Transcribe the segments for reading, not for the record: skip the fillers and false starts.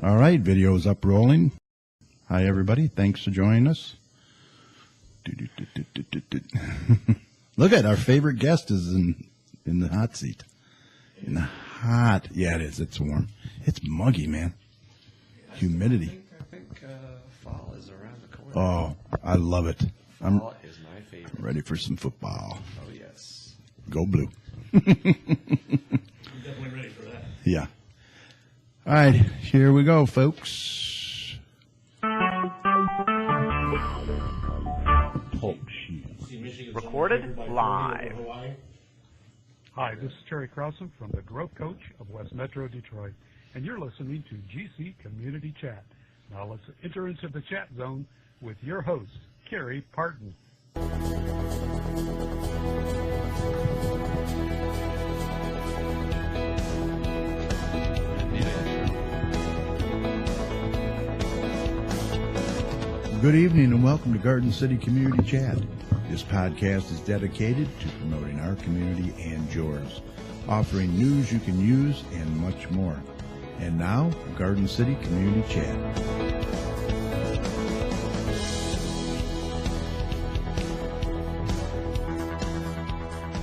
All right, video's up rolling. Hi, everybody. Thanks for joining us. Look at our favorite guest is in the hot seat. In the hot, yeah, it is. It's warm. It's muggy, man. Humidity. I think fall is around the corner. Oh, I love it. Fall is my favorite. I'm ready for some football. Oh, yes. Go blue. I'm definitely ready for that. Yeah. All right, here we go, folks. Talk sheet. Recorded live. Hi, this is Terry Krausen from the Growth Coach of West Metro Detroit, and you're listening to GC Community Chat. Now let's enter into the chat zone with your host, Carrie Parton. Good evening and welcome to Garden City Community Chat. This podcast is dedicated to promoting our community and yours, offering news you can use and much more. And now, Garden City Community Chat.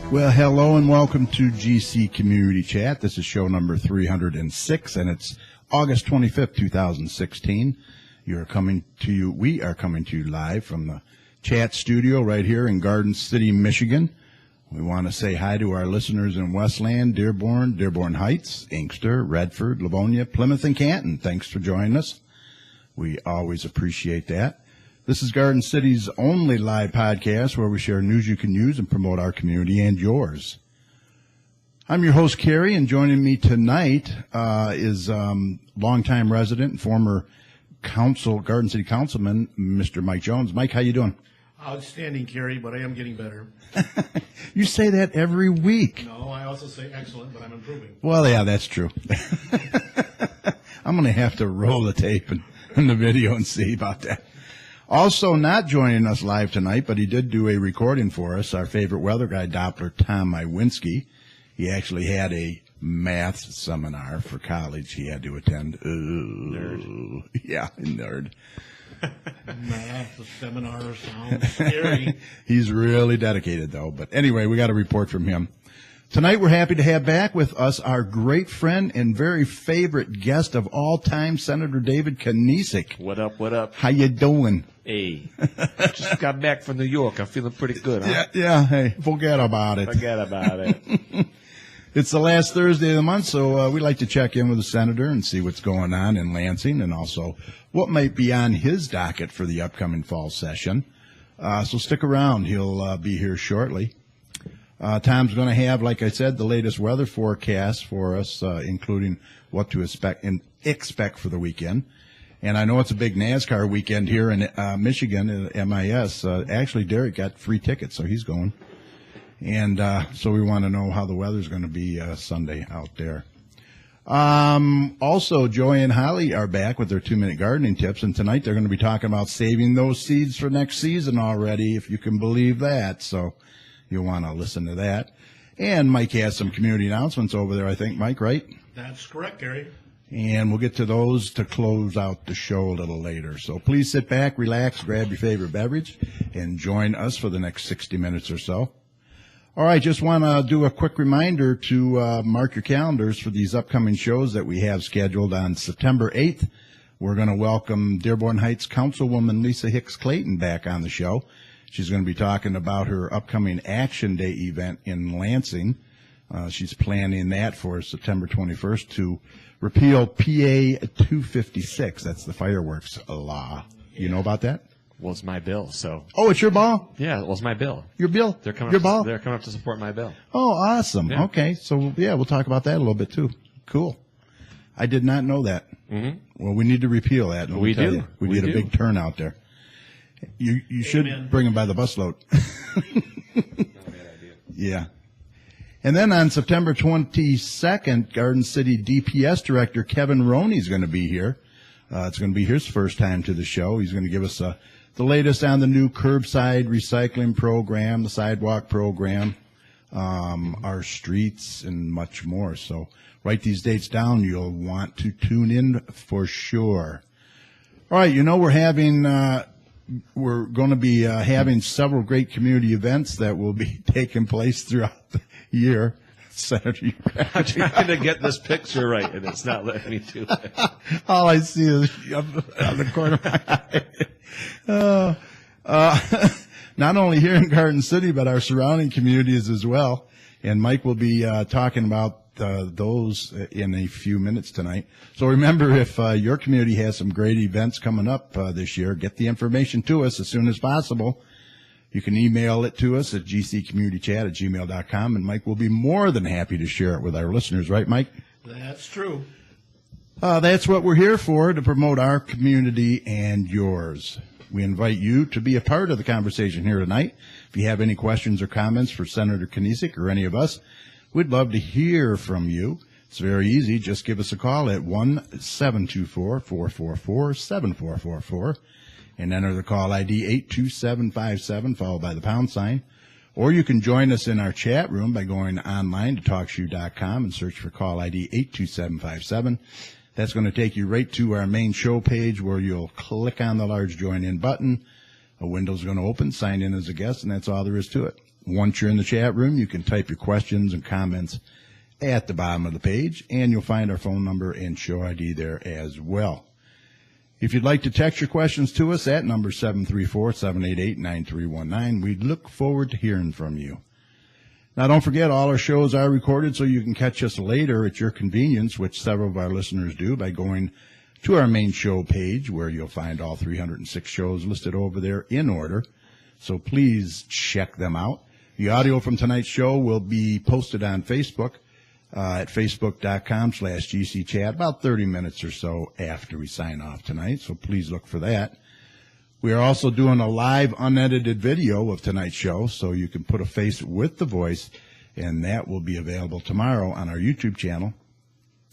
Well, hello and welcome to GC Community Chat. This is show number 306, and it's August 25th, 2016. We are coming to you live from the chat studio right here in Garden City, Michigan. We want to say hi to our listeners in Westland, Dearborn Heights, Inkster, Redford, Livonia, Plymouth, and Canton. Thanks for joining us. We always appreciate that. This is Garden City's only live podcast where we share news you can use and promote our community and yours. I'm your host, Carrie, and joining me tonight is longtime resident and former Garden City Councilman, Mr. Mike Jones. Mike, how you doing? Outstanding, Carrie, but I am getting better. You say that every week. No, I also say excellent, but I'm improving. Well, yeah, that's true. I'm going to have to roll the tape and the video and see about that. Also not joining us live tonight, but he did do a recording for us, our favorite weather guy, Doppler Tom Iwinski. He actually had a math seminar for college he had to attend. Nerd. Yeah, nerd. Math seminar sounds scary. He's really dedicated, though. But anyway, we got a report from him. Tonight, we're happy to have back with us our great friend and very favorite guest of all time, Senator David Kniesek. What up, what up? How you doing? Hey, just got back from New York. I'm feeling pretty good, huh? Yeah, hey, forget about it. Forget about it. It's the last Thursday of the month, so we'd like to check in with the senator and see what's going on in Lansing and also what might be on his docket for the upcoming fall session. So stick around. He'll be here shortly. Tom's going to have, like I said, the latest weather forecast for us, including what to expect for the weekend. And I know it's a big NASCAR weekend here in Michigan at MIS. Actually, Derek got free tickets, so he's going. And so we want to know how the weather's going to be Sunday out there. Also, Joy and Holly are back with their 2-minute gardening tips, and tonight they're going to be talking about saving those seeds for next season already, if you can believe that. So you'll want to listen to that. And Mike has some community announcements over there, I think, Mike, right? That's correct, Carrie. And we'll get to those to close out the show a little later. So please sit back, relax, grab your favorite beverage, and join us for the next 60 minutes or so. All right, just want to do a quick reminder to mark your calendars for these upcoming shows that we have scheduled on September 8th. We're going to welcome Dearborn Heights Councilwoman Lisa Hicks Clayton back on the show. She's going to be talking about her upcoming Action Day event in Lansing. She's planning that for September 21st to repeal PA 256. That's the fireworks law. You know about that? Well, it's my bill, so. Oh, it's your ball? Yeah, well, it's my bill. Your bill? They're coming your up ball? They're coming up to support my bill. Oh, awesome. Yeah. Okay. So, yeah, we'll talk about that a little bit, too. Cool. I did not know that. Mm-hmm. Well, we need to repeal that. We do. We We get a do. big turnout there. You should Amen. bring them by the busload. Not a bad idea. Yeah. And then on September 22nd, Garden City DPS Director Kevin Roney is going to be here. It's going to be his first time to the show. He's going to give us the latest on the new curbside recycling program, the sidewalk program. our streets, and much more. So write these dates down. You'll want to tune in for sure. All right, we're going to be having several great community events that will be taking place throughout the year. Senator, I'm trying to get this picture right, and it's not letting me do it. all I see is on the corner of my eye. Not only here in Garden City, but our surrounding communities as well. And Mike will be talking about those in a few minutes tonight. So remember, if your community has some great events coming up this year, get the information to us as soon as possible. You can email it to us at gccommunitychat@gmail.com, and Mike will be more than happy to share it with our listeners. Right, Mike? That's true. That's what we're here for, to promote our community and yours. We invite you to be a part of the conversation here tonight. If you have any questions or comments for Senator Kniesek or any of us, we'd love to hear from you. It's very easy. Just give us a call at 1-724-444-7444 and enter the call ID 82757 followed by the pound sign. Or you can join us in our chat room by going online to TalkShoe.com and search for call ID 82757. That's going to take you right to our main show page where you'll click on the large join in button. A window's going to open, sign in as a guest, and that's all there is to it. Once you're in the chat room, you can type your questions and comments at the bottom of the page, and you'll find our phone number and show ID there as well. If you'd like to text your questions to us at number 734-788-9319, we'd look forward to hearing from you. Now, don't forget, all our shows are recorded, so you can catch us later at your convenience, which several of our listeners do by going to our main show page, where you'll find all 306 shows listed over there in order. So please check them out. The audio from tonight's show will be posted on Facebook at facebook.com/GCChat about 30 minutes or so after we sign off tonight, so please look for that. We are also doing a live unedited video of tonight's show, so you can put a face with the voice, and that will be available tomorrow on our YouTube channel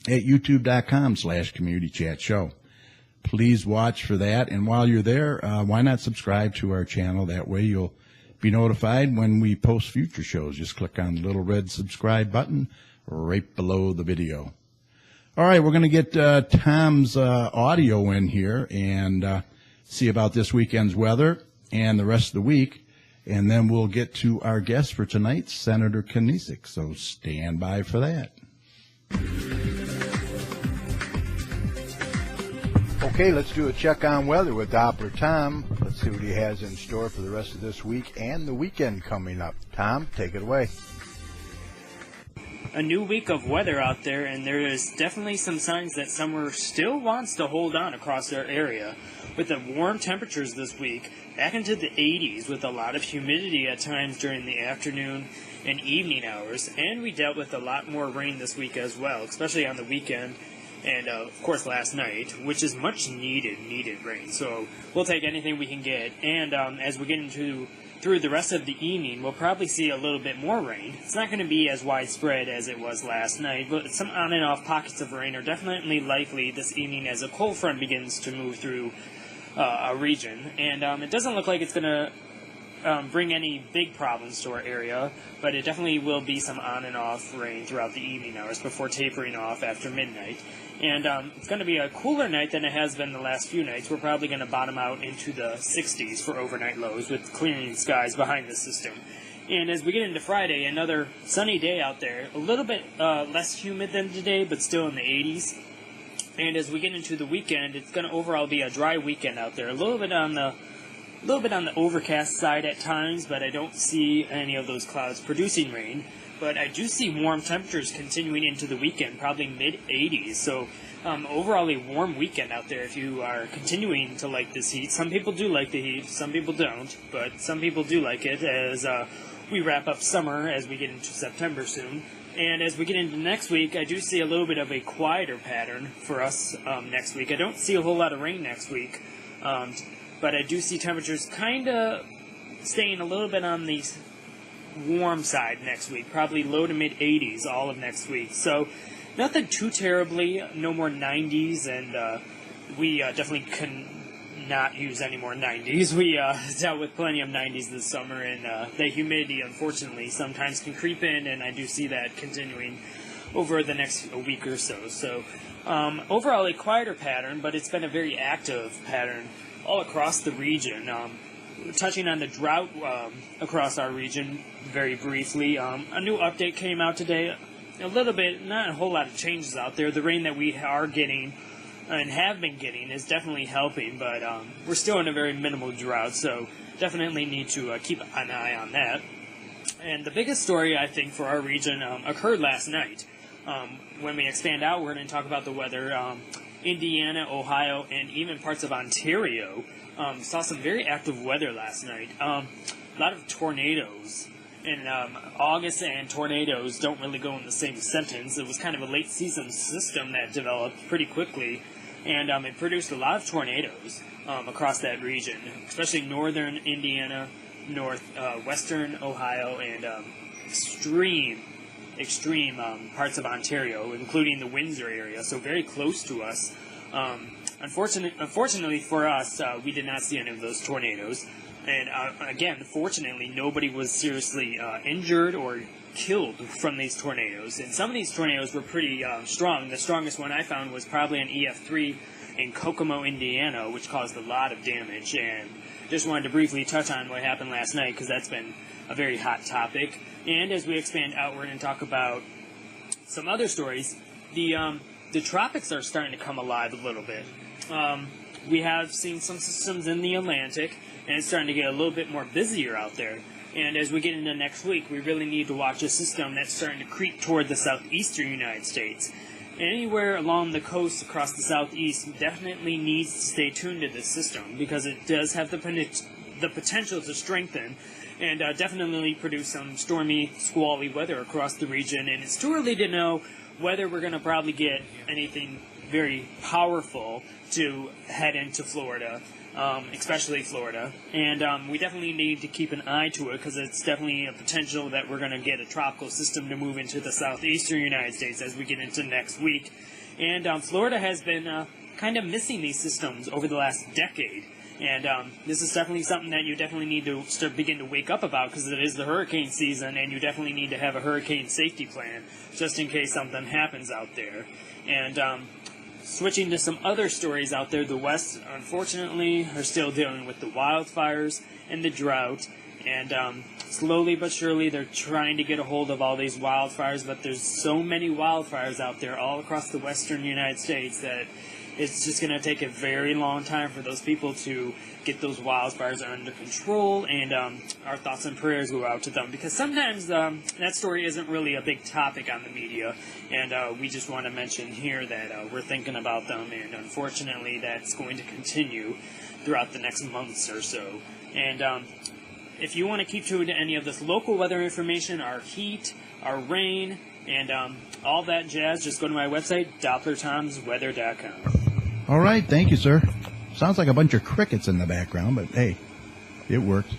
at youtube.com/communitychatshow. Please watch for that, and while you're there, why not subscribe to our channel? That way you'll be notified when we post future shows. Just click on the little red subscribe button right below the video. All right, we're going to get Tom's audio in here and see about this weekend's weather and the rest of the week, and then we'll get to our guest for tonight, Senator Kniesek. So stand by for that. Okay, let's do a check on weather with Doppler Tom. Let's see what he has in store for the rest of this week and the weekend coming up. Tom, take it away. A new week of weather out there, and there is definitely some signs that summer still wants to hold on across our area. With the warm temperatures this week, back into the 80s with a lot of humidity at times during the afternoon and evening hours, and we dealt with a lot more rain this week as well, especially on the weekend and, of course, last night, which is much needed rain. So we'll take anything we can get, and as we get through the rest of the evening, we'll probably see a little bit more rain. It's not going to be as widespread as it was last night, but some on and off pockets of rain are definitely likely this evening as a cold front begins to move through our region. And it doesn't look like it's going to bring any big problems to our area, but it definitely will be some on and off rain throughout the evening hours before tapering off after midnight. And it's going to be a cooler night than it has been the last few nights. We're probably going to bottom out into the 60s for overnight lows with clearing skies behind the system. And as we get into Friday, another sunny day out there, a little bit less humid than today, but still in the 80s. And as we get into the weekend, it's going to overall be a dry weekend out there. A little bit on the overcast side at times, but I don't see any of those clouds producing rain. But I do see warm temperatures continuing into the weekend, probably mid-80s. So overall a warm weekend out there if you are continuing to like this heat. Some people do like the heat, some people don't, but some people do like it as we wrap up summer as we get into September soon. And as we get into next week, I do see a little bit of a quieter pattern for us next week. I don't see a whole lot of rain next week, but I do see temperatures kind of staying a little bit on the warm side next week, probably low to mid 80s all of next week. So nothing too terribly, no more 90s, and we definitely not use any more 90s. We dealt with plenty of 90s this summer, and the humidity, unfortunately, sometimes can creep in, and I do see that continuing over the next week or so. So overall, a quieter pattern, but it's been a very active pattern all across the region. Touching on the drought across our region very briefly, a new update came out today. A little bit, not a whole lot of changes out there. The rain that we are getting and have been getting is definitely helping, but we're still in a very minimal drought, so definitely need to keep an eye on that. And the biggest story, I think, for our region occurred last night. When we expand out, we're going to talk about the weather. Indiana, Ohio, and even parts of Ontario saw some very active weather last night. A lot of tornadoes. And August and tornadoes don't really go in the same sentence. It was kind of a late season system that developed pretty quickly, and it produced a lot of tornadoes across that region, especially northern Indiana, western Ohio, and extreme parts of Ontario, including the Windsor area, so very close to us. Unfortunately for us, we did not see any of those tornadoes. And again, fortunately, nobody was seriously injured or killed from these tornadoes. And some of these tornadoes were pretty strong. The strongest one I found was probably an EF3 in Kokomo, Indiana, which caused a lot of damage. And just wanted to briefly touch on what happened last night, because that's been a very hot topic. And as we expand outward and talk about some other stories, the tropics are starting to come alive a little bit. We have seen some systems in the Atlantic, and it's starting to get a little bit more busier out there. And as we get into next week, we really need to watch a system that's starting to creep toward the southeastern United States. Anywhere along the coast across the southeast definitely needs to stay tuned to this system, because it does have the potential to strengthen and definitely produce some stormy, squally weather across the region. And it's too early to know whether we're going to probably get anything very powerful to head into Florida. Especially Florida, and we definitely need to keep an eye to it, because it's definitely a potential that we're going to get a tropical system to move into the southeastern United States as we get into next week. And Florida has been kind of missing these systems over the last decade, and this is definitely something that you definitely need to begin to wake up about, because it is the hurricane season, and you definitely need to have a hurricane safety plan just in case something happens out there. And switching to some other stories out there, the West, unfortunately, are still dealing with the wildfires and the drought. And slowly but surely, they're trying to get a hold of all these wildfires. But there's so many wildfires out there all across the western United States that it's just going to take a very long time for those people to get those wildfires under control. And our thoughts and prayers go out to them, because sometimes that story isn't really a big topic on the media. And we just want to mention here that we're thinking about them. And unfortunately, that's going to continue throughout the next months or so. And if you want to keep tuned to any of this local weather information, our heat, our rain, and all that jazz, just go to my website, DopplerTomsWeather.com. All right, thank you, sir. Sounds like a bunch of crickets in the background, but hey, it worked.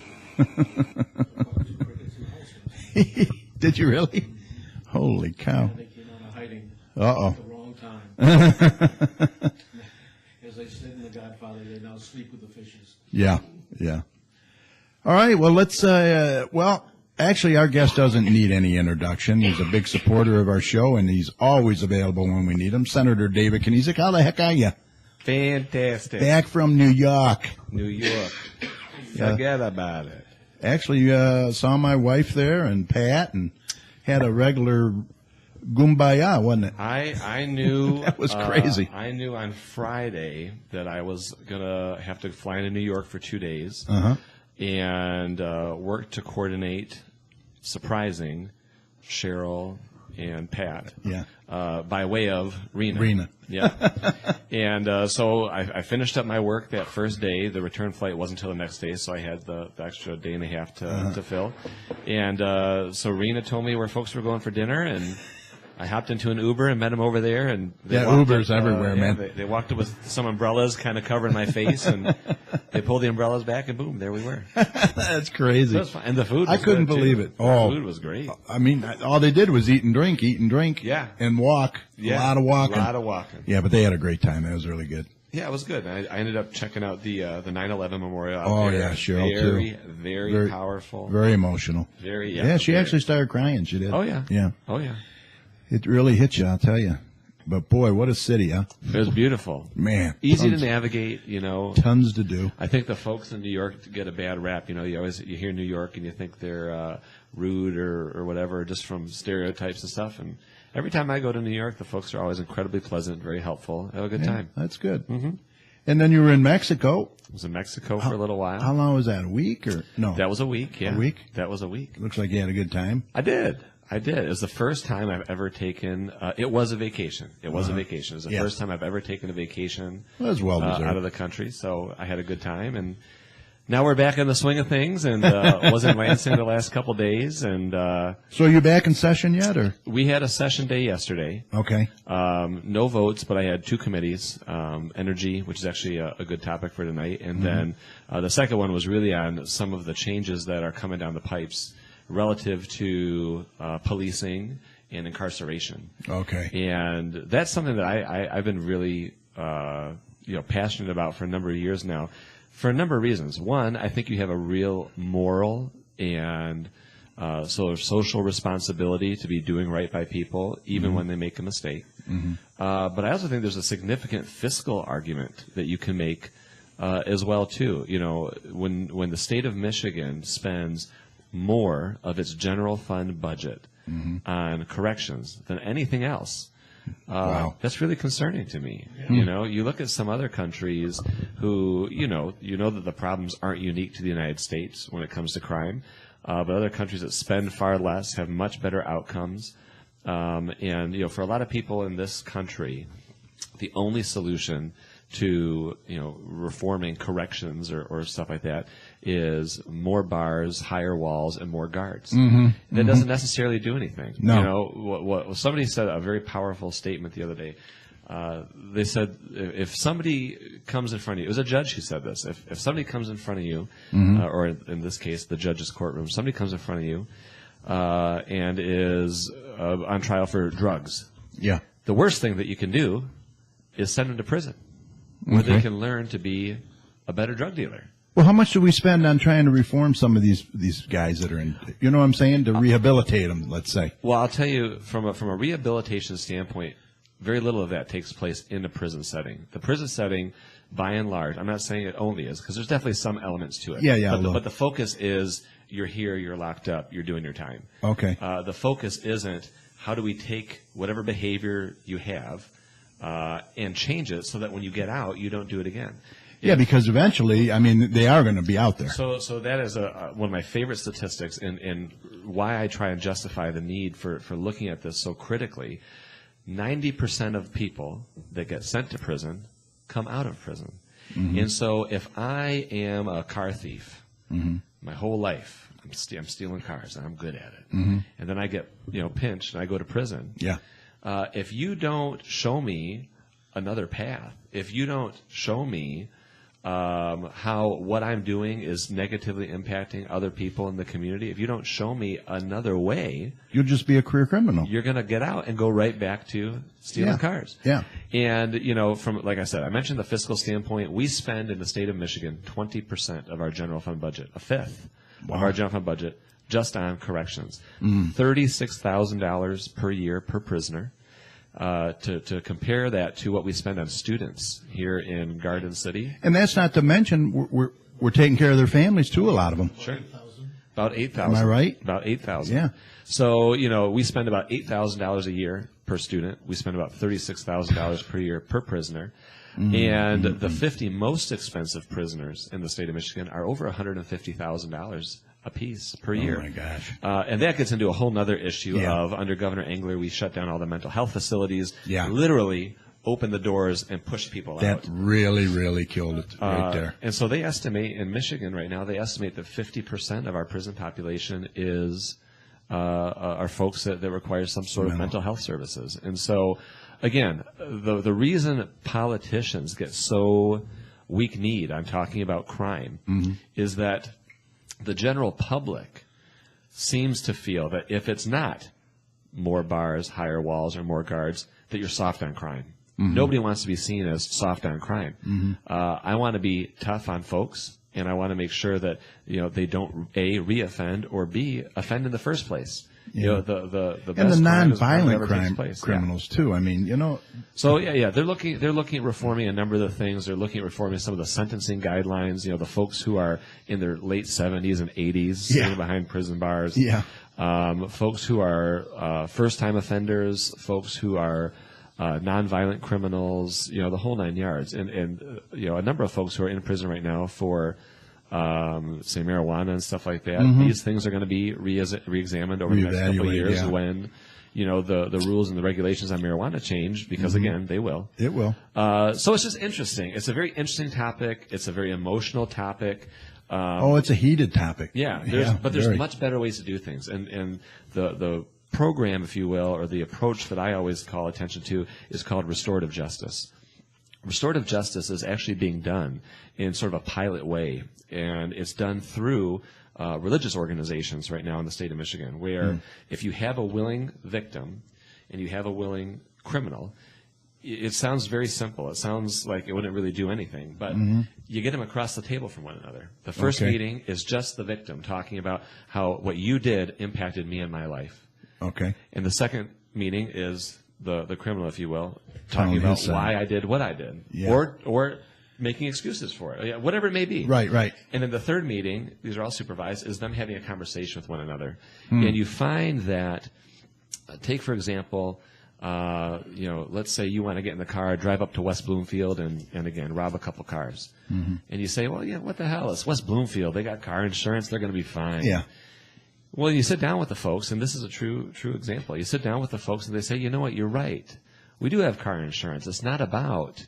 Did you really? Holy cow. They came out of hiding Uh-oh. at the wrong time. As they said in The Godfather, they now sleep with the fishes. Yeah. All right, well, let's, actually, our guest doesn't need any introduction. He's a big supporter of our show, and he's always available when we need him. Senator David Kniezek, how the heck are you? Fantastic. Back from New York. New York. Forget about it. Actually, saw my wife there and Pat, and had a regular Kumbaya, wasn't it? I knew That was crazy. I knew on Friday that I was gonna have to fly into New York for 2 days, and work to coordinate surprising Cheryl and Pat. Yeah. By way of Rena. Rena. Yeah. And so I finished up my work that first day. The return flight wasn't until the next day, so I had the extra day and a half to fill. And so Rena told me where folks were going for dinner, and I hopped into an Uber and met them over there. And they Uber's everywhere, man. They walked up with some umbrellas kind of covering my face, and they pulled the umbrellas back, and boom, there we were. That's crazy. That was fun. And the food was I couldn't good, believe too. it. Oh. The food was great. I mean, all they did was eat and drink, Yeah. and walk. Yeah. A lot of walking. A lot of walking. Yeah, but they had a great time. That was really good. Yeah, it was good. I ended up checking out the 9/11 memorial. Out Oh, there. yeah, Cheryl, too. Very powerful. Very emotional. Very, she actually started crying. She did. Oh, yeah. Yeah. Oh, yeah. It really hits you, I'll tell you. But boy, what a city, huh? It was beautiful. Man. Easy tons, to navigate, you know. Tons to do. I think the folks in New York get a bad rap. You know, you hear New York and you think they're rude or whatever, just from stereotypes and stuff. And every time I go to New York, the folks are always incredibly pleasant, very helpful. Have a good time. That's good. Mm-hmm. And then you were in Mexico. I was in Mexico for a little while. How long was that? A week or no? That was a week. Yeah, A week. That was a week. Looks like you had a good time. I did. It was the first time I've ever taken. It was a vacation. It was a vacation. It was the first time I've ever taken a vacation Well, that's well deserved. out of the country. So I had a good time, and now we're back in the swing of things. And was in Lansing the last couple days, and So are you back in session yet, or? we had a session day yesterday. Okay. No votes, but I had two committees, energy, which is actually a good topic for tonight, and then the second one was really on some of the changes that are coming down the pipes relative to policing and incarceration. Okay. And that's something that I've been really passionate about for a number of years now, for a number of reasons. One, I think you have a real moral and sort of social responsibility to be doing right by people, even when they make a mistake. But I also think there's a significant fiscal argument that you can make as well too. You know, when the state of Michigan spends more of its general fund budget on corrections than anything else, Wow. that's really concerning to me. You know, you look at some other countries who, you know that the problems aren't unique to the United States when it comes to crime, but other countries that spend far less have much better outcomes. And, you know, for a lot of people in this country, the only solution to, you know, reforming corrections or stuff like that is more bars, higher walls, and more guards. That doesn't necessarily do anything. No. You know, what somebody said a very powerful statement the other day. They said if somebody comes in front of you, it was a judge who said this. If somebody comes in front of you, or in this case, the judge's courtroom, somebody comes in front of you and is on trial for drugs. Yeah. The worst thing that you can do is send them to prison, where they can learn to be a better drug dealer. Well, how much do we spend on trying to reform some of these guys that are in, you know what I'm saying, to rehabilitate them, let's say? Well, I'll tell you, from a rehabilitation standpoint, very little of that takes place in a prison setting. The prison setting, by and large, I'm not saying it only is, because there's definitely some elements to it. Yeah, But the focus is you're here, you're locked up, you're doing your time. Okay. The focus isn't how do we take whatever behavior you have and change it so that when you get out, you don't do it again. Yeah, because eventually, I mean, they are going to be out there. So that is one of my favorite statistics, and why I try and justify the need for looking at this so critically. 90% of people that get sent to prison come out of prison. And so if I am a car thief my whole life, I'm stealing cars and I'm good at it, and then I get pinched and I go to prison. Yeah. If you don't show me another path, if you don't show me how what I'm doing is negatively impacting other people in the community, if you don't show me another way, You'll just be a career criminal. you're going to get out and go right back to stealing cars. Yeah. And, from, like I said, I mentioned the fiscal standpoint. We spend in the state of Michigan 20% of our general fund budget, a fifth of our general fund budget, just on corrections. $36,000 per year per prisoner. To compare that to what we spend on students here in Garden City. And that's not to mention we're taking care of their families too, a lot of them. Sure. About 8,000. Am I right? About 8,000. Yeah. So, we spend about $8,000 a year per student. We spend about $36,000 per year per prisoner. And the 50 most expensive prisoners in the state of Michigan are over $150,000 a piece per year. Oh my gosh. And that gets into a whole nother issue Yeah. of, under Governor Engler, we shut down all the mental health facilities, Yeah. literally open the doors and push people That out. really, really killed it right there. And so they estimate, in Michigan right now, they estimate that 50% of our prison population is are folks that require some sort of mental health services. And so, again, the reason politicians get so weak-kneed, I'm talking about crime, is that the general public seems to feel that if it's not more bars, higher walls, or more guards, that you're soft on crime. Nobody wants to be seen as soft on crime. I want to be tough on folks, and I want to make sure that they don't A, reoffend, or B, offend in the first place. The best and the crime is crime that nonviolent never takes place. criminals too. I mean, So they're looking at reforming a number of the things. They're looking at reforming some of the sentencing guidelines. The folks who are in their late 70s and 80s sitting behind prison bars. Folks who are first-time offenders. Folks who are nonviolent criminals. The whole nine yards. And a number of folks who are in prison right now for say marijuana and stuff like that. These things are going to be re-examined over the next couple of years when the rules and the regulations on marijuana change, because again, they will. It will. So it's just interesting. It's a very interesting topic. It's a very emotional topic. It's a heated topic. But there's much better ways to do things. And the program, if you will, or the approach that I always call attention to is called restorative justice. Restorative justice is actually being done in sort of a pilot way, and it's done through religious organizations right now in the state of Michigan, where if you have a willing victim and you have a willing criminal, it sounds very simple. It sounds like it wouldn't really do anything, but you get them across the table from one another. The first meeting is just the victim talking about how what you did impacted me in my life. Okay. And the second meeting is the criminal, if you will, talking about why I did what I did, or making excuses for it, whatever it may be. Right. And then the third meeting, these are all supervised, is them having a conversation with one another. And you find that, take for example, let's say you want to get in the car, drive up to West Bloomfield, and again, rob a couple cars. And you say, well, what the hell? It's West Bloomfield. They got car insurance. They're going to be fine. Yeah. Well, you sit down with the folks, and this is a true example. You sit down with the folks, and they say, you know what, you're right. We do have car insurance. It's not about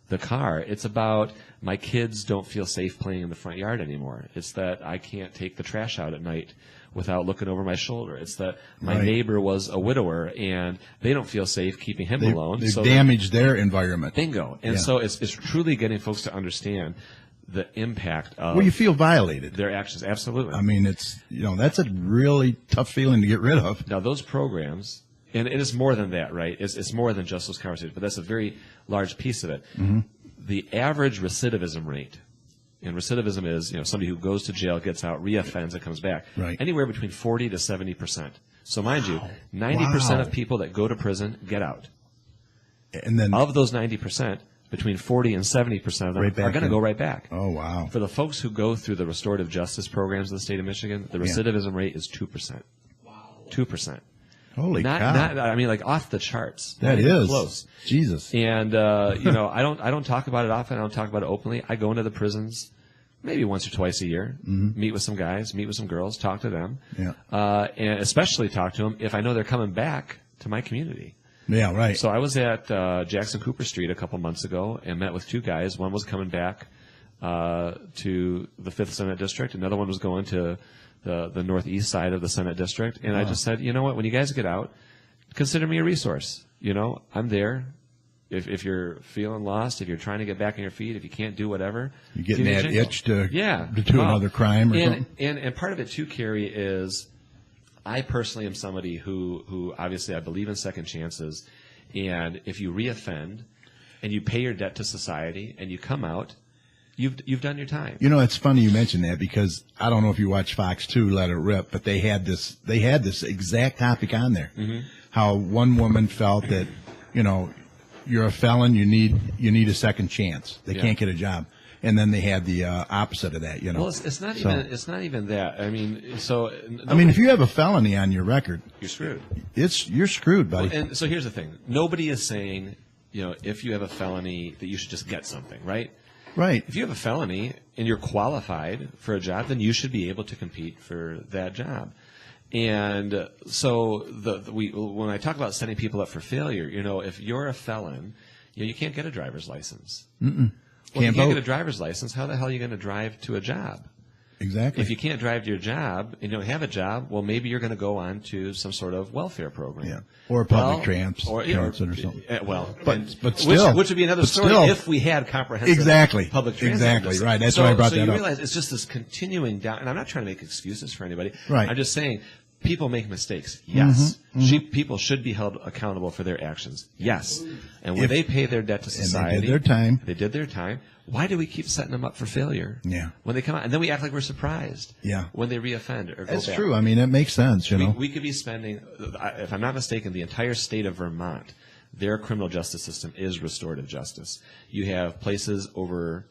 the car. It's about my kids don't feel safe playing in the front yard anymore. It's that I can't take the trash out at night without looking over my shoulder. It's that my neighbor was a widower, and they don't feel safe keeping him alone. They've damaged their environment. Bingo. And so it's truly getting folks to understand the impact of you feel violated. Their actions. Absolutely. I mean, it's that's a really tough feeling to get rid of. Now, those programs, and it is more than that, right? It's more than just those conversations, but that's a very large piece of it. The average recidivism rate, and recidivism is somebody who goes to jail, gets out, reoffends, and comes back. Right. Anywhere between 40 to 70%. So mind you, 90% of people that go to prison get out. And then of those 90%, between 40 and 70% of them are going to go right back. Oh, wow. For the folks who go through the restorative justice programs in the state of Michigan, the recidivism rate is 2%. Wow. 2%. Holy cow. I mean, like off the charts. That is. Close. Jesus. And, I don't talk about it often. I don't talk about it openly. I go into the prisons maybe once or twice a year, meet with some guys, meet with some girls, talk to them. And especially talk to them if I know they're coming back to my community. Yeah, right. So I was at Jackson Cooper Street a couple months ago and met with two guys. One was coming back to the 5th Senate District. Another one was going to the northeast side of the Senate District. And I just said, you know what, when you guys get out, consider me a resource. I'm there. If you're feeling lost, if you're trying to get back on your feet, if you can't do whatever. You're getting that itch to do another crime or something. And part of it, too, Kerry, is I personally am somebody who obviously I believe in second chances, and if you reoffend and you pay your debt to society and you come out, you've done your time. It's funny you mention that, because I don't know if you watch Fox 2, Let It Rip, but they had this exact topic on there. How one woman felt that, you're a felon, you need a second chance. They can't get a job. And then they had the opposite of that, Well, it's not even that. I mean, if you have a felony on your record, you're screwed. You're screwed, buddy. Well, and so here's the thing: nobody is saying, if you have a felony, that you should just get something, right? Right. If you have a felony and you're qualified for a job, then you should be able to compete for that job. And so when I talk about setting people up for failure, if you're a felon, you can't get a driver's license. Well, if you can't get a driver's license, how the hell are you going to drive to a job? Exactly. If you can't drive to your job and you don't have a job, well, maybe you're going to go on to some sort of welfare program. Yeah. Or public transit or something. But still. Which would be another story if we had comprehensive public transit. Exactly, right. That's why I brought that up. So you realize it's just this continuing down, and I'm not trying to make excuses for anybody. Right. I'm just saying people make mistakes. Yes. People should be held accountable for their actions. Yes. And when they pay their debt to society, they did their time. Why do we keep setting them up for failure? Yeah. When they come out, and then we act like we're surprised. Yeah. When they reoffend or go That's back. true. I mean, it makes sense, you know. We could be spending, if I'm not mistaken, the entire state of Vermont, their criminal justice system is restorative justice. You have places over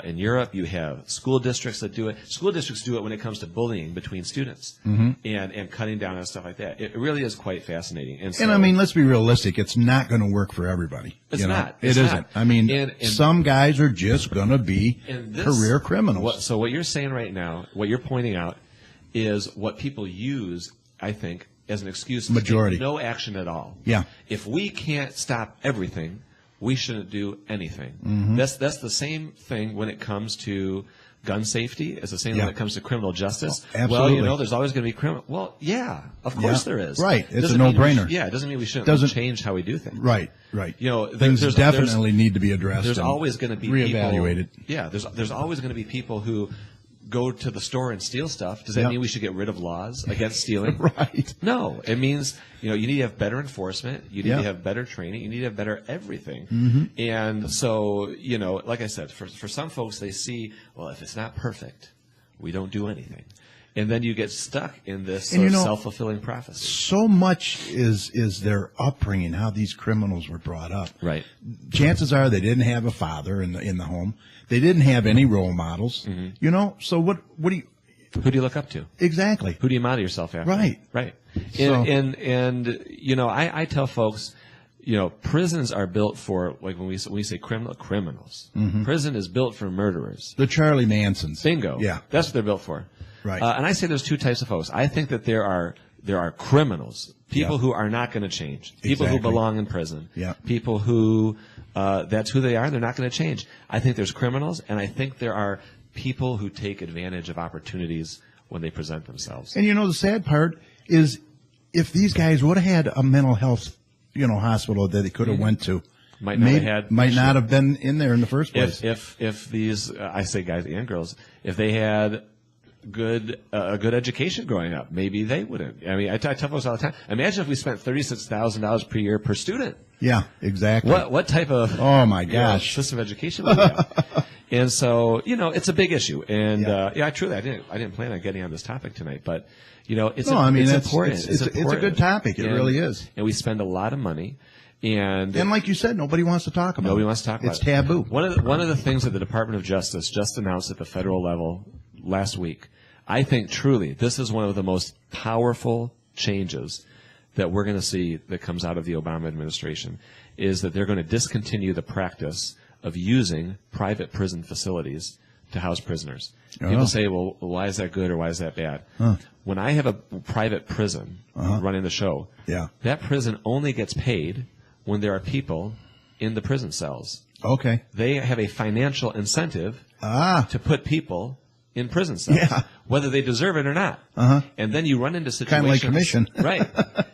in Europe, you have school districts that do it. School districts do it when it comes to bullying between students and cutting down and stuff like that. It really is quite fascinating. And I mean, let's be realistic. It's not going to work for everybody. It's you know? not. It It's isn't. not. I mean, And some guys are just going to be And this- career criminals. So what you're saying right now, what you're pointing out, is what people use, I think, as an excuse to Majority. take no action at all. Yeah. If we can't stop everything, we shouldn't do anything. Mm-hmm. That's the same thing when it comes to gun safety. It's the same Yeah. when it comes to criminal justice. Oh, absolutely. Well, you know, there's always going to be criminal. Well, yeah, of course Yeah. there is. Right. It's Doesn't a mean we no-brainer. yeah, it doesn't mean we shouldn't Doesn't- change how we do things. Right, right. You know, Things there's definitely need to be addressed. There's and always going to be reevaluated. People, yeah, there's always going to be people who go to the store and steal stuff. Does that Yep. mean we should get rid of laws against stealing? Right. No, it means you need to have better enforcement. You need Yeah. to have better training. You need to have better everything. Mm-hmm. And so like I said, for some folks, they see, well, if it's not perfect, we don't do anything, and then you get stuck in this And self-fulfilling prophecy. So much is their upbringing, how these criminals were brought up. Right. Chances are they didn't have a father in the home. They didn't have any role models. Mm-hmm. So what do you Who do you look up to? exactly? Who do you model yourself after? Right. Right. So- And I tell folks, prisons are built for, like when we say criminals. Prison is built for murderers. The Charlie Mansons. Bingo. Yeah. That's what they're built for. Right. And I say there's two types of folks. I think that there are criminals, people Yeah. who are not going to change, people Exactly. who belong in prison, Yeah. people who that's who they are. They're not going to change. I think there's criminals, and I think there are people who take advantage of opportunities when they present themselves. And the sad part is, if these guys would have had a mental health, hospital that they could have went to, Might not have had- might not have been in there in the first place. If these I say guys and girls, if they had a good education growing up, maybe they wouldn't. I mean, I tell folks all the time. Imagine if we spent $36,000 per year per student. Yeah, exactly. What type of Oh my gosh. system of education would we have? And so it's a big issue. And I truly I didn't plan on getting on this topic tonight, but it's No, I mean, it's it's- important. it's a important. good topic. It And- really is. And we spend a lot of money. And like you said, nobody wants to talk about it. Nobody wants to talk about It's it. taboo. One of the things that the Department of Justice just announced at the federal level last week, I think truly this is one of the most powerful changes that we're going to see that comes out of the Obama administration, is that they're going to discontinue the practice of using private prison facilities to house prisoners. Oh. People say, well, why is that good or why is that bad? When I have a private prison running the show, Yeah. that prison only gets paid when there are people in the prison cells. Okay. They have a financial incentive to put people in prison cells, Yeah. whether they deserve it or not. And then you run into situations Kinda like commission. right?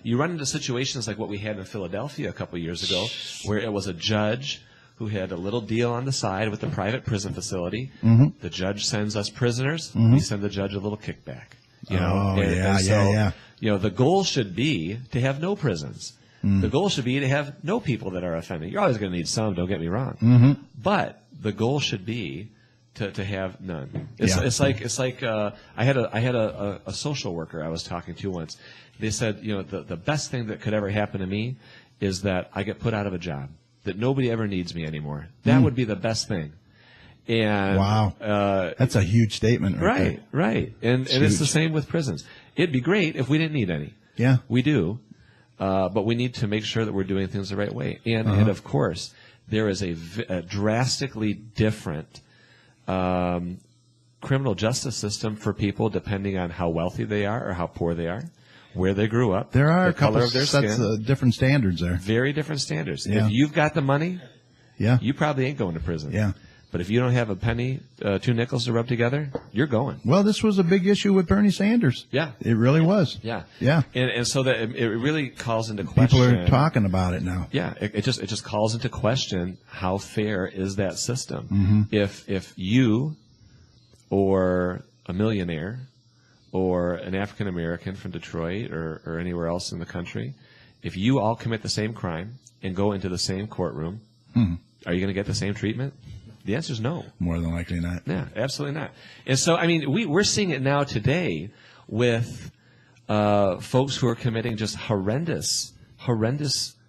You run into situations like what we had in Philadelphia a couple years ago, where it was a judge who had a little deal on the side with the private prison facility. The judge sends us prisoners. We send the judge a little kickback. Oh, And yeah, so, yeah. the goal should be to have no prisons. The goal should be to have no people that are offending. You're always going to need some, don't get me wrong. But the goal should be to have none. It's like I had a social worker I was talking to once. They said, the best thing that could ever happen to me is that I get put out of a job, that nobody ever needs me anymore. That would be the best thing. And Wow. That's a huge statement. right, there. right. And it's the same with prisons. It'd be great if we didn't need any. Yeah. We do. But we need to make sure that we're doing things the right way. And of course, there is a drastically different criminal justice system for people depending on how wealthy they are or how poor they are, where they grew up, There are the a couple color of their sets skin. of different standards there. Very different standards. Yeah. If you've got the money, Yeah. you probably ain't going to prison. Yeah. But if you don't have a penny, two nickels to rub together, you're going. Well, this was a big issue with Bernie Sanders. Yeah. It really was. Yeah. Yeah. And so that it really calls into question. People are talking about it now. Yeah, it just calls into question how fair is that system. Mm-hmm. If you or a millionaire or an African American from Detroit or anywhere else in the country, if you all commit the same crime and go into the same courtroom, are you going to get the same treatment? The answer is no. More than likely not. Yeah, absolutely not. And so, I mean, we're seeing it now today with folks who are committing just horrendous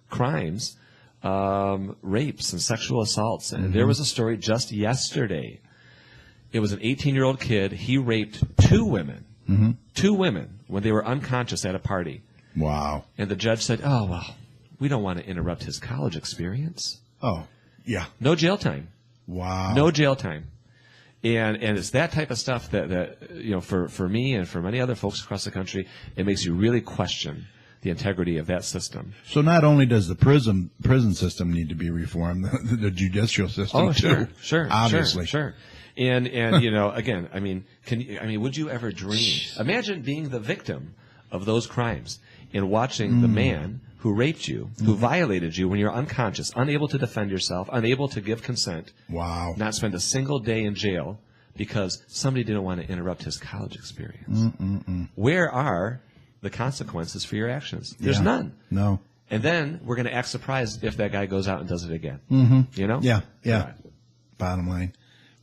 crimes, rapes and sexual assaults. And there was a story just yesterday. It was an 18-year-old kid. He raped two women when they were unconscious at a party. Wow. And the judge said, "Oh, well, we don't want to interrupt his college experience." Oh, yeah. No jail time. Wow. No jail time. And it's that type of stuff that you know, for me and for many other folks across the country, it makes you really question the integrity of that system. So not only does the prison system need to be reformed, the judicial system too. Sure, obviously. sure. And you know, again, I mean, would you ever dream? Imagine being the victim of those crimes and watching the man who raped you, who violated you when you're unconscious, unable to defend yourself, unable to give consent. Wow. Not spend a single day in jail because somebody didn't want to interrupt his college experience. Where are the consequences for your actions? There's none. No. And then we're going to act surprised if that guy goes out and does it again. You know? Yeah. Bottom line.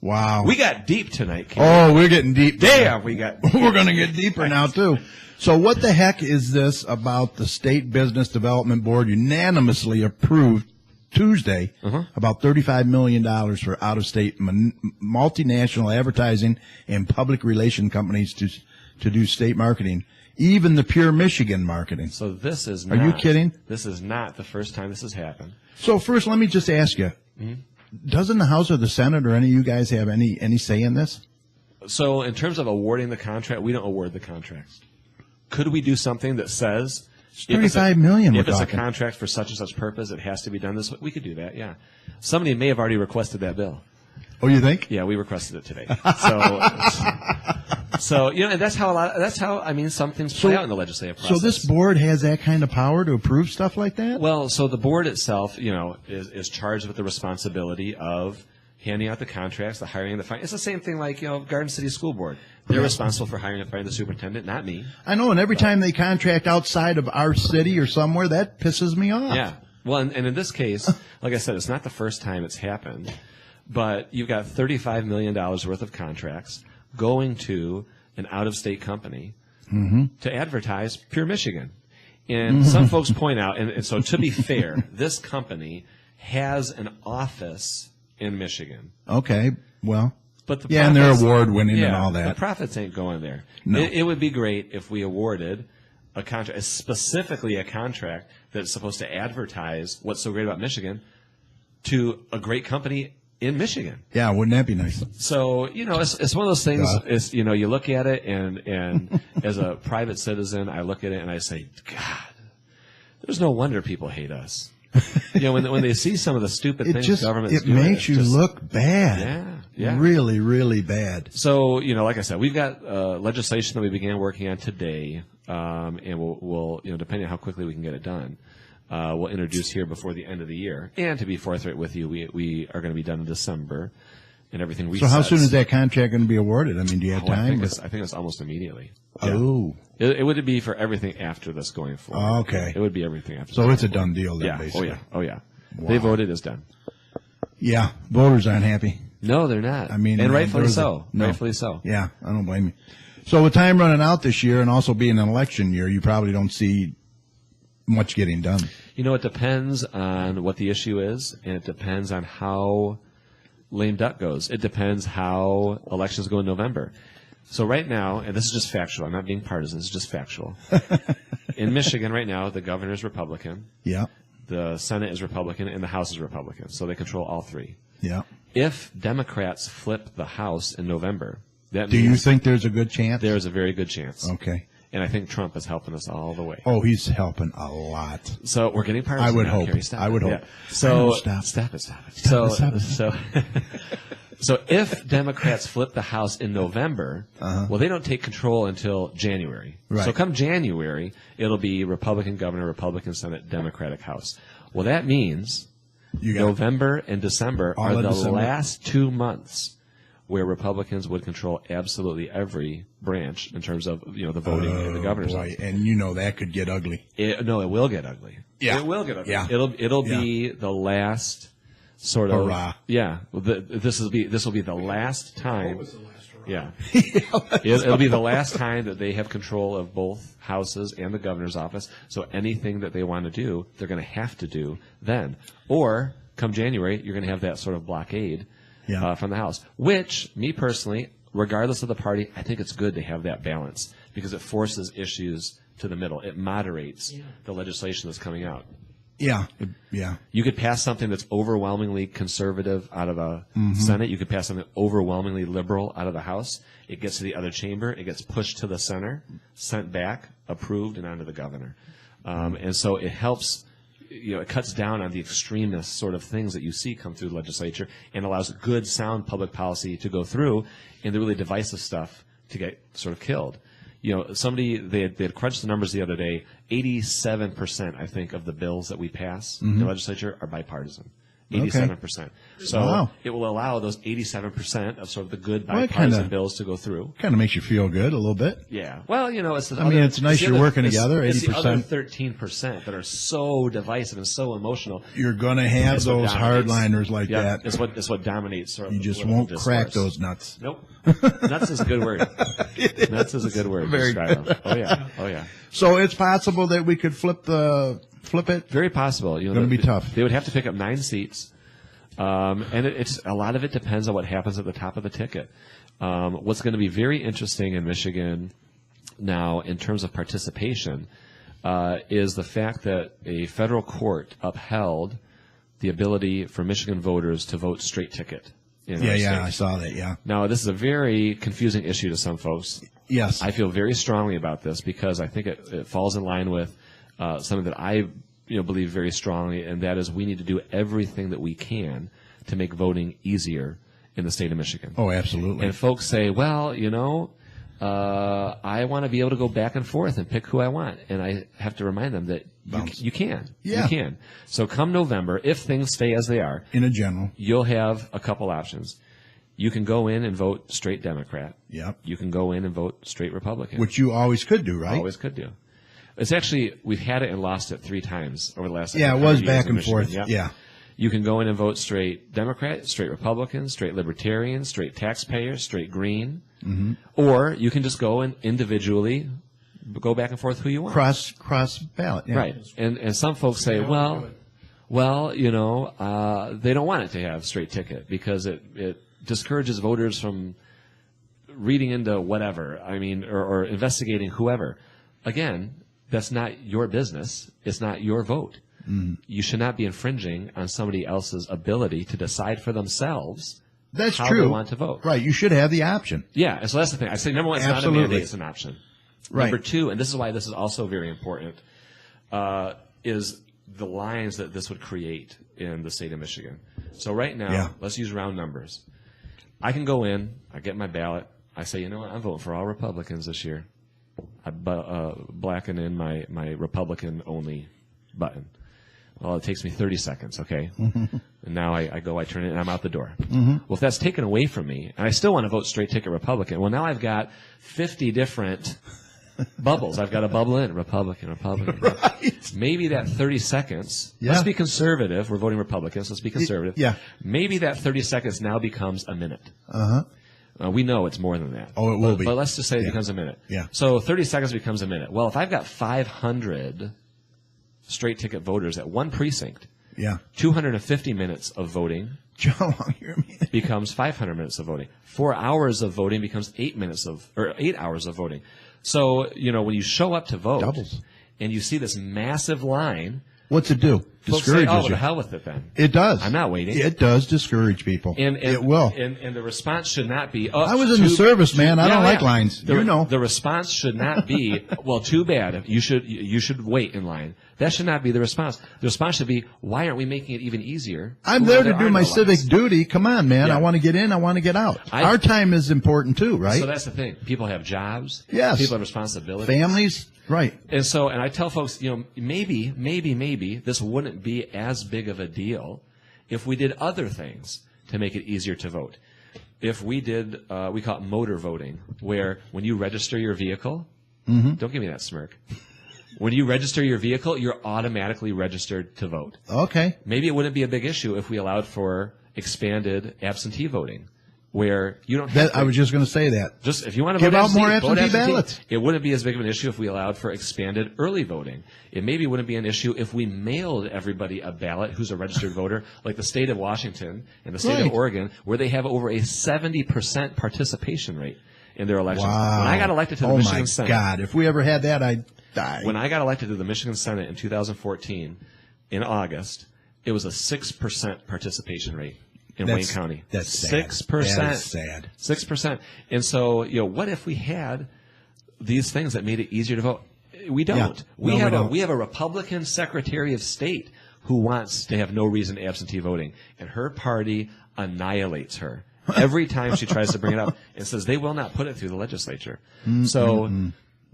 Wow. We got deep tonight, Ken. Oh, we're getting deep. Damn, we got deep. We're going to get deeper now, too. So what the heck is this about the State Business Development Board unanimously approved Tuesday about $35 million for out-of-state multinational advertising and public relation companies to do state marketing, even the Pure Michigan marketing. So this is Are you kidding? This is not the first time this has happened. So first, let me just ask you, doesn't the House or the Senate or any of you guys have any say in this? So in terms of awarding the contract, we don't award the contracts. Could we do something that says $35 million if we're it's talking. a contract for such and such purpose, it has to be done this way? We could do that, yeah. Somebody may have already requested that bill. Oh, you think? Yeah, we requested it today. So you know, and that's how I mean, some things play out in the legislative process. So this board has that kind of power to approve stuff like that? Well, so the board itself, you know, is charged with the responsibility of handing out the contracts, the hiring, and the firing. It's the same thing like, you know, Garden City School Board. They're responsible for hiring and firing the superintendent, not me. I know, and every time they contract outside of our city or somewhere, that pisses me off. Yeah. Well, and in this case, like I said, it's not the first time it's happened, but you've got $35 million worth of contracts going to an out-of-state company to advertise Pure Michigan. And some folks point out, and so to be fair, this company has an office in Michigan. Okay, well, but yeah, and they're award-winning and all that. The profits ain't going there. No. It would be great if we awarded a contract, specifically a contract that's supposed to advertise what's so great about Michigan to a great company in Michigan. Yeah, wouldn't that be nice? So, you know, it's one of those things, it's, you know, you look at it and as a private citizen, I look at it and I say, God, there's no wonder people hate us. You know, when they see some of the stupid things government's doing. It makes you look bad. Yeah. Really, really bad. So, you know, like I said, we've got legislation that we began working on today, and we'll, you know, depending on how quickly we can get it done, we'll introduce here before the end of the year. And to be forthright with you, we are going to be done in December, and everything resets. So how soon is that contract going to be awarded? I mean, do you have time? I think it's almost immediately. Oh. It would be for everything after this going forward. Okay. It would be everything after So this it's a going done deal then, yeah. basically. Oh, yeah. Wow. They voted, it's done. Yeah, voters aren't happy. No, they're not. I mean, and rightfully there was so. no. Rightfully so. Yeah, I don't blame you. So with time running out this year and also being an election year, you probably don't see much getting done. You know, it depends on what the issue is, and it depends on how lame duck goes. It depends how elections go in November. So right now, and this is just factual, I'm not being partisan, this is just factual. In Michigan right now, the governor is Republican, Yeah, the Senate is Republican, and the House is Republican. So they control all three. yeah. If Democrats flip the House in November, that Do means you think there's a good chance? there's a very good chance. Okay. And I think Trump is helping us all the way. Oh, he's helping a lot. So we're getting partisan. I would now, hope. Carrie. Stop I would it. hope. Yeah. So Stop it. Stop it. Stop it. So if Democrats flip the House in November, well, they don't take control until January. Right. So come January, it'll be Republican governor, Republican Senate, Democratic House. Well, that means You got November and December All are of the December. last 2 months where Republicans would control absolutely every branch in terms of the voting in the governor's office. And that could get ugly. It will get ugly. Yeah. It will get ugly. Yeah. It'll be the last sort of Hurrah. Yeah. This will be the last time. What was the last hurrah? Yeah. It'll be the last time that they have control of both houses and the governor's office. So anything that they want to do, they're going to have to do then. Or come January, you're going to have that sort of blockade from the House. Which, me personally, regardless of the party, I think it's good to have that balance because it forces issues to the middle. It moderates the legislation that's coming out. Yeah. You could pass something that's overwhelmingly conservative out of the Senate. You could pass something overwhelmingly liberal out of the House. It gets to the other chamber. It gets pushed to the center, sent back, approved, and onto the governor. And so it helps, it cuts down on the extremist sort of things that you see come through the legislature and allows good, sound public policy to go through and the really divisive stuff to get sort of killed. They had crunched the numbers the other day. 87%, I think, of the bills that we pass in the legislature are bipartisan. 87%. So it will allow those 87% of sort of the good bipartisan bills to go through. Kind of makes you feel good a little bit. Yeah. Well, it's it's nice you're working together, 80%. It's the other 13% that are so divisive and so emotional. You're going to have those hardliners like that. It's what dominates sort of you just won't crack those nuts. Nope. Nuts is a good word. Nuts is a good word. Very good. Oh, yeah. So it's possible that we could flip it? Very possible. It's going to be tough. They would have to pick up 9 seats. And it's a lot of it depends on what happens at the top of the ticket. What's going to be very interesting in Michigan now in terms of participation is the fact that a federal court upheld the ability for Michigan voters to vote straight ticket. Yeah, I saw that, yeah. Now, this is a very confusing issue to some folks. Yes. I feel very strongly about this because I think it falls in line with something that I believe very strongly, and that is we need to do everything that we can to make voting easier in the state of Michigan. Oh, absolutely. And folks say, well, I want to be able to go back and forth and pick who I want. And I have to remind them that you can. Yeah. You can. So come November, if things stay as they are, in a general, you'll have a couple options. You can go in and vote straight Democrat. Yep. You can go in and vote straight Republican. Which you always could do, right? Always could do. It's actually, we've had it and lost it 3 times over the last it was back and forth. Yep. Yeah. You can go in and vote straight Democrat, straight Republican, straight Libertarian, straight taxpayer, straight Green. Mm-hmm. Or you can just go and individually go back and forth who you want. Cross ballot. Yeah. Right. And some folks say, well, they don't want it to have straight ticket because it discourages voters from reading into whatever, or investigating whoever. Again, that's not your business. It's not your vote. Mm. You should not be infringing on somebody else's ability to decide for themselves that's how true. they want to vote. Right. You should have the option. Yeah. And so that's the thing. I say number one, it's not a mandate, it's an option. Right. Number 2, and this is why this is also very important, is the lines that this would create in the state of Michigan. So right now, let's use round numbers. I can go in, I get my ballot, I say, I'm voting for all Republicans this year. I blacken in my Republican-only button. Well, it takes me 30 seconds, okay? Mm-hmm. And now I turn it, and I'm out the door. Mm-hmm. Well, if that's taken away from me, and I still want to vote straight ticket Republican, well, now I've got 50 different bubbles. I've got a bubble in, Republican. Right. Maybe that 30 seconds, let's be conservative. We're voting Republicans. Let's be conservative. Yeah. Maybe that 30 seconds now becomes a minute. Uh-huh. We know it's more than that. Oh, it will be. But let's just say it becomes a minute. Yeah. So 30 seconds becomes a minute. Well, if I've got 500 straight ticket voters at one precinct, 250 minutes of voting becomes 500 minutes of voting. 4 hours of voting becomes 8 hours of voting. So, when you show up to vote doubles. And you see this massive line, what's it do? Discourages the you. hell with it then. It does. I'm not waiting. It does discourage people. And it will. And the response should not be, I was in the service, man. I don't like lines. The response should not be, well, too bad. You should wait in line. That should not be the response. The response should be, why aren't we making it even easier? I'm there to do my civic duty. Come on, man. Yeah. I want to get in. I want to get out. Our time is important too, right? So that's the thing. People have jobs. Yes. People have responsibilities. Families. Right. And I tell folks, maybe this wouldn't be as big of a deal if we did other things to make it easier to vote. if we did, we call it motor voting, where when you register your vehicle, don't give me that smirk. When you register your vehicle, you're automatically registered to vote. Okay. Maybe it wouldn't be a big issue if we allowed for expanded absentee voting, where you don't have I was just going to say that. just if you want to Give vote out more vote absentee ballots. It wouldn't be as big of an issue if we allowed for expanded early voting. It maybe wouldn't be an issue if we mailed everybody a ballot who's a registered voter, like the state of Washington and the state Right. of Oregon, where they have over a 70% participation rate in their elections. Wow. When I got elected to the oh Michigan my Senate, God! If we ever had that, I'd die. when I got elected to the Michigan Senate in 2014, in August, it was a 6% participation rate in Wayne County. That's sad. 6%. That is sad. 6%. And so, what if we had these things that made it easier to vote? We don't. Yeah. We No, we don't. we have a Republican Secretary of State who wants to have no reason absentee voting, and her party annihilates her every time she tries to bring it up and says they will not put it through the legislature. So,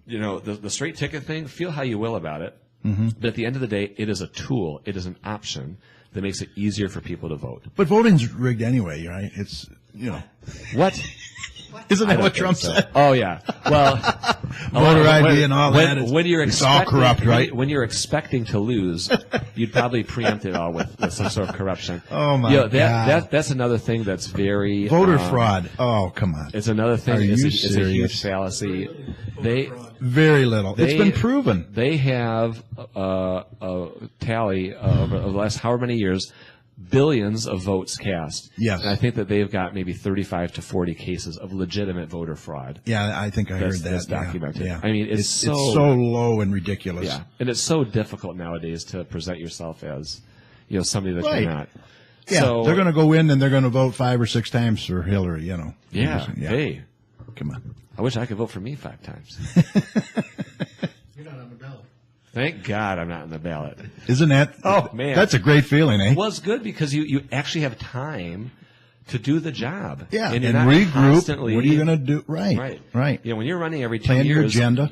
the straight ticket thing, feel how you will about it. But at the end of the day, it is a tool. It is an option that makes it easier for people to vote. But voting's rigged anyway, right? It's What? Isn't I that don't what think Trump so. said? Oh yeah. Well, Voter ID and all that. When you're It's all expecting, corrupt, right? When you're expecting to lose, you'd probably preempt it all with some sort of corruption. Oh, my God. That's another thing that's very Voter fraud. Oh, come on. It's another thing. Are It's you a huge serious? fallacy. They Very little. It's been proven. They have a tally of the last however many years, billions of votes cast. Yes. And I think that they've got maybe 35 to 40 cases of legitimate voter fraud. Yeah, I think I heard that. That's yeah. documented. Yeah. I mean, it's so low and ridiculous. Yeah, and it's so difficult nowadays to present yourself as, somebody that Right. you're not. Yeah, So, they're going to go in and they're going to vote 5 or 6 times for Hillary. Yeah. Hey, Come on. I wish I could vote for me 5 times. You're not on the ballot. Thank God I'm not on the ballot. Isn't that? Oh, man. That's a great feeling, eh? Well, it's good because you actually have time to do the job. Yeah, and, you're and not regroup. constantly- What are you going to do? Right. Right. When you're running every 2 Plan years, your agenda.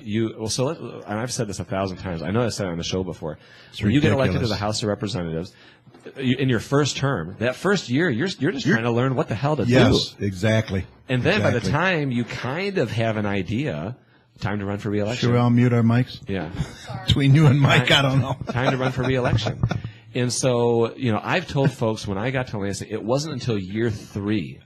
And I've said this 1,000 times. I know I said it on the show before. When you get elected to ridiculous. the House of Representatives, in your first term, that first year, you're just trying to learn what the hell to Yes, do. exactly. And then by the Exactly. time you kind of have an idea, time to run for re-election. Should we all mute our mics? Yeah. Between you and Mike, I don't know. Time to run for re-election. And so, I've told folks when I got to Lansing, it wasn't until year 3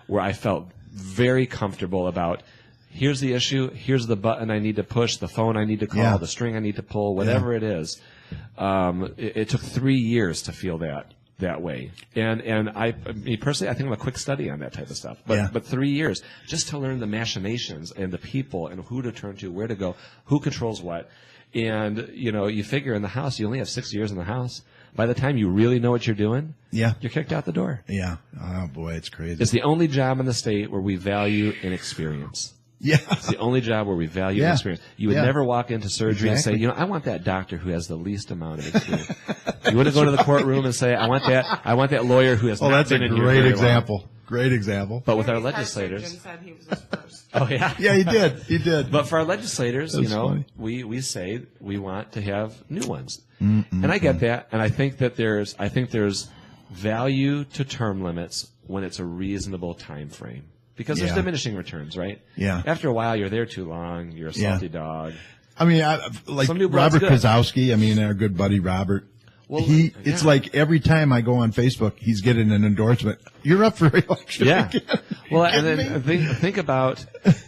where I felt very comfortable about, here's the issue, here's the button I need to push, the phone I need to call, Yeah. the string I need to pull, whatever it is. It took 3 years to feel that way. And me personally, I think I'm a quick study on that type of stuff. But 3 years just to learn the machinations and the people and who to turn to, where to go, who controls what. And, you figure in the House, you only have 6 years in the House. By the time you really know what you're doing, Yeah. you're kicked out the door. Yeah. Oh, boy, it's crazy. It's the only job in the state where we value inexperience. Yeah. It's the only job where we value Yeah. experience. You would Yeah. never walk into surgery Exactly. and say, I want that doctor who has the least amount of experience. You wouldn't go to the courtroom and say, I want that lawyer who has Oh, not that's a been in here great very long." example. Great example. But with our Harry's heart legislators, surgeon said he was his first. oh yeah, Yeah, he did. He did. But for our legislators, That's funny. we say we want to have new ones, and I get that, and I think there's value to term limits when it's a reasonable time frame because there's Yeah. diminishing returns, right? Yeah. After a while, you're there too long. You're a Yeah. salty dog. I mean, like Some new blood's Robert good. Kozowski, I mean, our good buddy Robert. Well, It's yeah. like every time I go on Facebook, he's getting an endorsement. You're up for election. Yeah. again. Well, You and kidding then me? think about,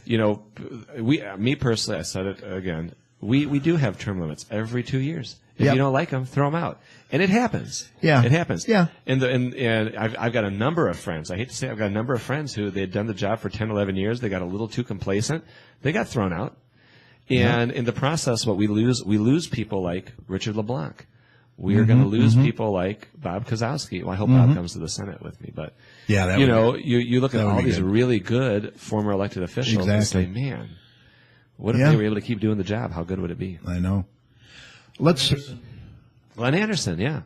me personally, I said it again. We do have term limits every 2 years. If Yep. you don't like them, throw them out. And it happens. Yeah. It happens. Yeah. And I've got a number of friends. I hate to say it, I've got a number of friends who they'd done the job for 10, 11 years. They got a little too complacent. They got thrown out. And in the process, what we lose people like Richard LeBlanc. We are going to lose people like Bob Kozowski. Well, I hope Bob comes to the Senate with me, but Yeah, that you would know, be- you look at that would all be these good. really good former elected officials Exactly. and say, man, what if Yeah. they were able to keep doing the job? How good would it be? I know. Let's. Glenn Anderson, yeah.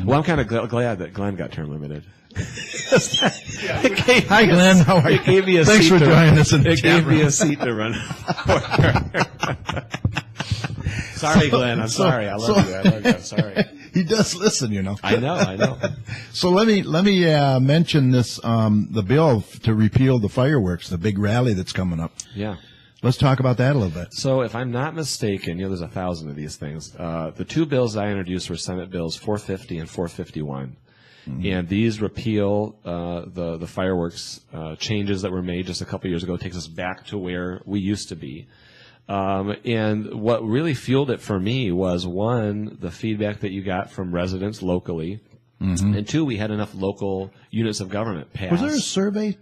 Well, I'm kind of glad that Glenn got term limited. Hi, Glenn. How are you? It gave me a Thanks seat for to, joining us in the It chat gave me room. a seat to run for. Sorry, Glenn. I'm sorry. I love you. I'm sorry. He does listen, you know. I know. So let me mention this the bill to repeal the fireworks, the big rally that's coming up. Yeah. Let's talk about that a little bit. So if I'm not mistaken, there's 1,000 of these things. The two bills I introduced were Senate bills 450 and 451. And these repeal the fireworks changes that were made just a couple years ago. It takes us back to where we used to be. And what really fueled it for me was, one, the feedback that you got from residents locally, and two, we had enough local units of government pass. Was there a survey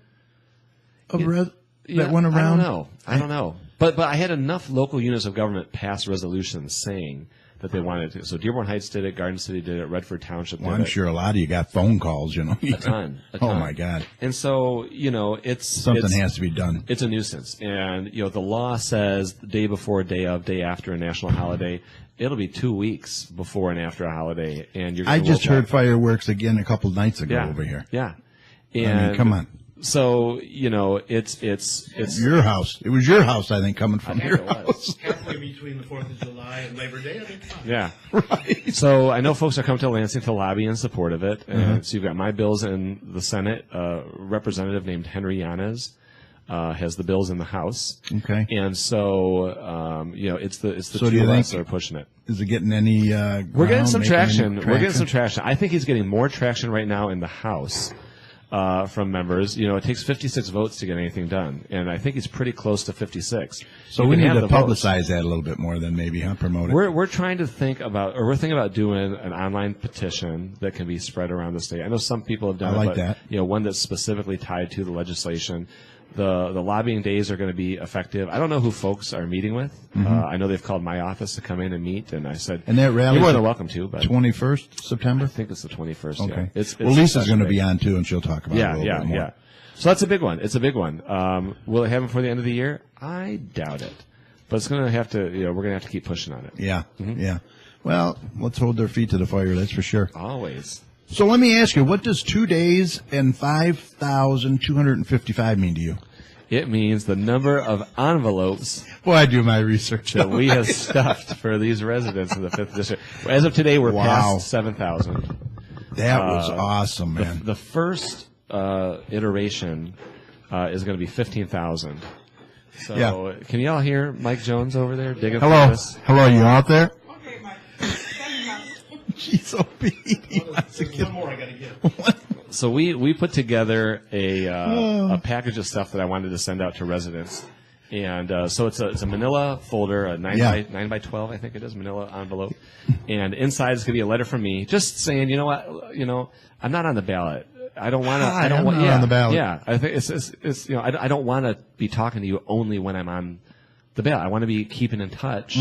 of that went around? I don't know. But I had enough local units of government pass resolutions saying that they wanted to. So Dearborn Heights did it, Garden City did it, Redford Township did it. Well, I'm sure a lot of you got phone calls, you know. A ton. Oh, my God. And so, Something has to be done. It's a nuisance. And, the law says the day before, day of, day after a national holiday. It'll be 2 weeks before and after a holiday. And you're I just heard fireworks again a couple nights ago over here. Yeah. And, I mean, come on. So, it's your house. It was your house, I think, coming from your it house. was. Halfway between the 4th of July and Labor Day, I think. Yeah. Right. So I know folks are coming to Lansing to lobby in support of it. And so you've got my bills in the Senate. A representative named Henry Yanez has the bills in the House. Okay. And so, it's the So two do you of think- us that are pushing it. Is it getting any We're getting some traction. traction. We're getting some traction. I think he's getting more traction right now in the House from members. It takes 56 votes to get anything done, and I think he's pretty close to 56. So You we can need have to the votes. publicize that a little bit more than maybe, promote it. We're trying to we're thinking about doing an online petition that can be spread around the state. I know some people have done I like it, but that. One that's specifically tied to the legislation. The lobbying days are going to be effective. I don't know who folks are meeting with. I know they've called my office to come in and meet, and I said, And that rally you're more than welcome to, but 21st September? I think it's the 21st. Okay. Yeah. It's well, Lisa's such a going to big- be on too, and she'll talk about it a little bit more. Yeah. So that's a big one. It's a big one. Will it happen before the end of the year? I doubt it. But it's going to have to, we're going to have to keep pushing on it. Yeah, yeah. Well, let's hold their feet to the fire, that's for sure. Always. So let me ask you, what does 2 days and 5,255 mean to you? It means the number of envelopes Well, I do my research. that we have stuffed for these residents in the 5th District. As of today, we're Wow. past 7,000. That was awesome, man. The first iteration is going to be 15,000. So Yeah. can you all hear Mike Jones over there digging Hello, for this? hello, you out there? Okay, Mike. Send him out. Jeez, he wants to There's get one more I got to get. So we put together a package of stuff that I wanted to send out to residents, and so it's a Manila folder, a 9 by 12, I think it is, Manila envelope, and inside is going to be a letter from me, just saying, I'm not on the ballot. I don't want to. Hi, I don't I'm want not on the ballot. Yeah, I think it's I don't want to be talking to you only when I'm on the ballot. I want to be keeping in touch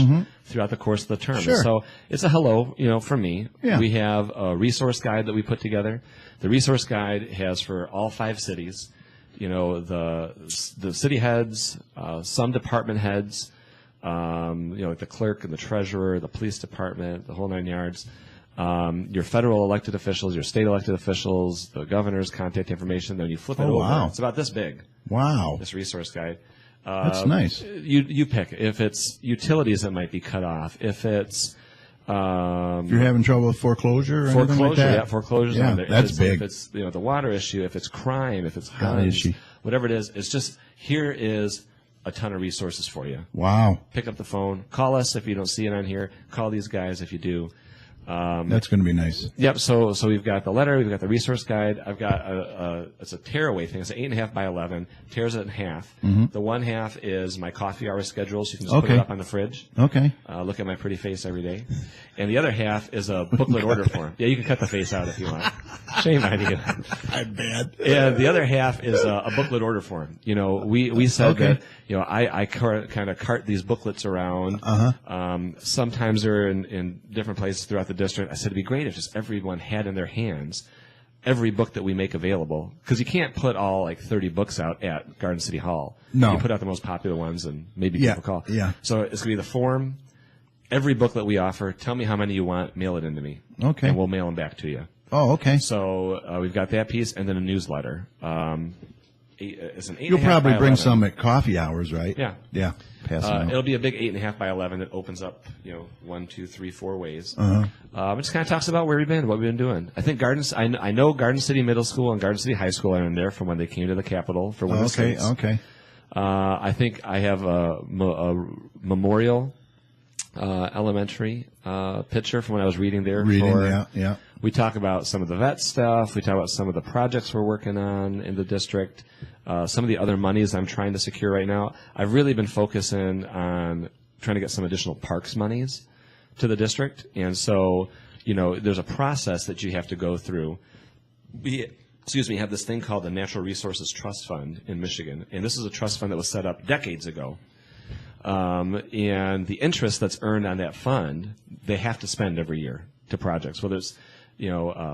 throughout the course of the term. Sure. So it's a hello, from me. Yeah. We have a resource guide that we put together. The resource guide has for all 5 cities, the city heads, some department heads, like the clerk and the treasurer, the police department, the whole 9 yards. Your federal elected officials, your state elected officials, the governor's contact information. Then you flip it over. wow. It's about this big. Wow, This resource guide. that's nice. You pick. If it's utilities that might be cut off. If it's If you're having trouble with foreclosure or anything like foreclosure, that. yeah, foreclosures Yeah, on there. that's If big. If it's the water issue, if it's crime, if it's How guns, is she? whatever it is, it's just here is a ton of resources for you. Wow, Pick up the phone, call us if you don't see it on here. Call these guys if you do. that's going to be nice. Yep. So we've got the letter, we've got the resource guide. I've got it's a tearaway thing. It's an 8.5 by 11. Tears it in half. The one half is my coffee hour schedule, so you can just put Okay. it up on the fridge. Okay. Look at my pretty face every day. And the other half is a booklet order form. Yeah, you can cut the face out if you want. Shame on you. I'm bad. And the other half is a booklet order form. We said Okay. that, I kind of cart these booklets around. Sometimes they're in different places throughout the district. I said it'd be great if just everyone had in their hands every book that we make available. Because you can't put all 30 books out at Garden City Hall. No. You put out the most popular ones and maybe Yeah, people call. yeah. So it's going to be the form, every book that we offer, tell me how many you want, mail it into me. Okay. And we'll mail them back to you. Oh, okay. So we've got that piece, and then a newsletter. it's an 8.5 You'll probably by bring 11. some at coffee hours, right? Yeah. Yeah. Pass them out. It'll be a big 8.5 by 11 that opens up, 1, 2, 3, 4 ways. It just kind of talks about where we've been, what we've been doing. I think I know Garden City Middle School and Garden City High School are in there from when they came to the Capitol for Winter States. Okay. I think I have a Memorial Elementary picture from when I was reading there. Yeah. We talk about some of the vet stuff. We talk about some of the projects we're working on in the district. Some of the other monies I'm trying to secure right now. I've really been focusing on trying to get some additional parks monies to the district. And so, there's a process that you have to go through. We have this thing called the Natural Resources Trust Fund in Michigan. And this is a trust fund that was set up decades ago. And the interest that's earned on that fund, they have to spend every year to projects, whether it's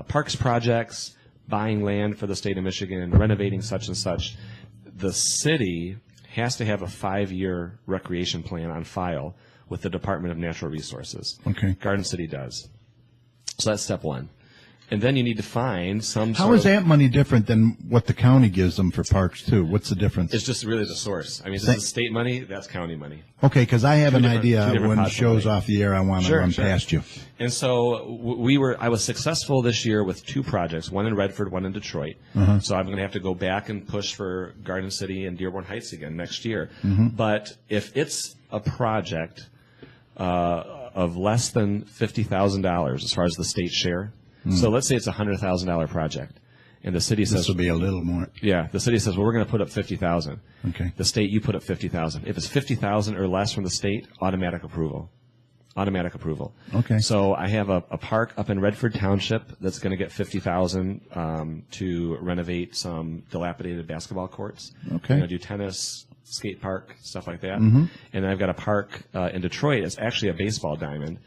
parks projects, buying land for the state of Michigan, renovating such and such. The city has to have a 5-year recreation plan on file with the Department of Natural Resources. Okay. Garden City does. So that's step one. And then you need to find some How is that money different than what the county gives them for parks, too? What's the difference? It's just really the source. I mean, this is state money, that's county money. Okay, because I have an idea two different when the pots of show's money. off the air, I want to Sure, run sure. past you. And so I was successful this year with 2 projects, one in Redford, one in Detroit. So I'm going to have to go back and push for Garden City and Dearborn Heights again next year. But if it's a project of less than $50,000 as far as the state share, so let's say it's a $100,000 project, and the city says This will be a little more. yeah, the city says, well, we're going to put up $50,000. Okay. The state, you put up $50,000. If it's $50,000 or less from the state, automatic approval. Okay. So I have a park up in Redford Township that's going to get $50,000 to renovate some dilapidated basketball courts. Okay. Do tennis, skate park, stuff like that. And then I've got a park in Detroit. It's actually a baseball diamond.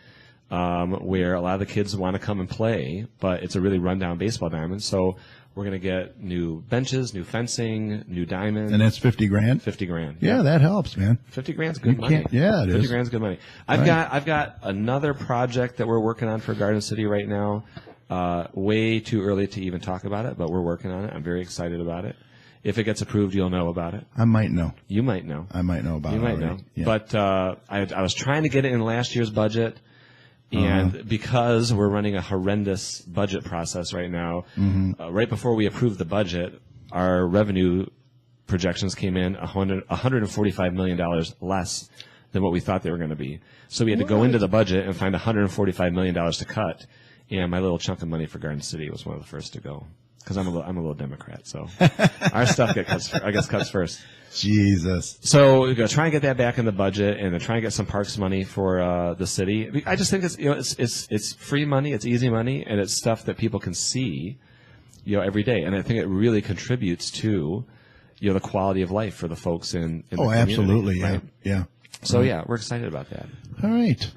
Where a lot of the kids want to come and play, but it's a really rundown baseball diamond. So we're going to get new benches, new fencing, new diamonds. And that's $50,000? $50,000. Yeah, that helps, man. $50,000's good money. Yeah, it is. $50,000's good money. I've got another project that we're working on for Garden City right now. Way too early to even talk about it, but we're working on it. I'm very excited about it. If it gets approved, you'll know about it. I might know. You might know. I might know about it. You might already. know. Yeah. But I was trying to get it in last year's budget. And because we're running a horrendous budget process right now, right before we approved the budget, our revenue projections came in $145 million less than what we thought they were going to be. So we had to go into the budget and find $145 million to cut. And my little chunk of money for Garden City was one of the first to go. Because I'm a little Democrat, so our stuff gets cuts first. Jesus. So we're going to try and get that back in the budget, and then try and get some parks money for the city. I just think it's free money, it's easy money, and it's stuff that people can see, every day. And I think it really contributes to, the quality of life for the folks in the community. Absolutely. Right? Yeah. So we're excited about that. All right.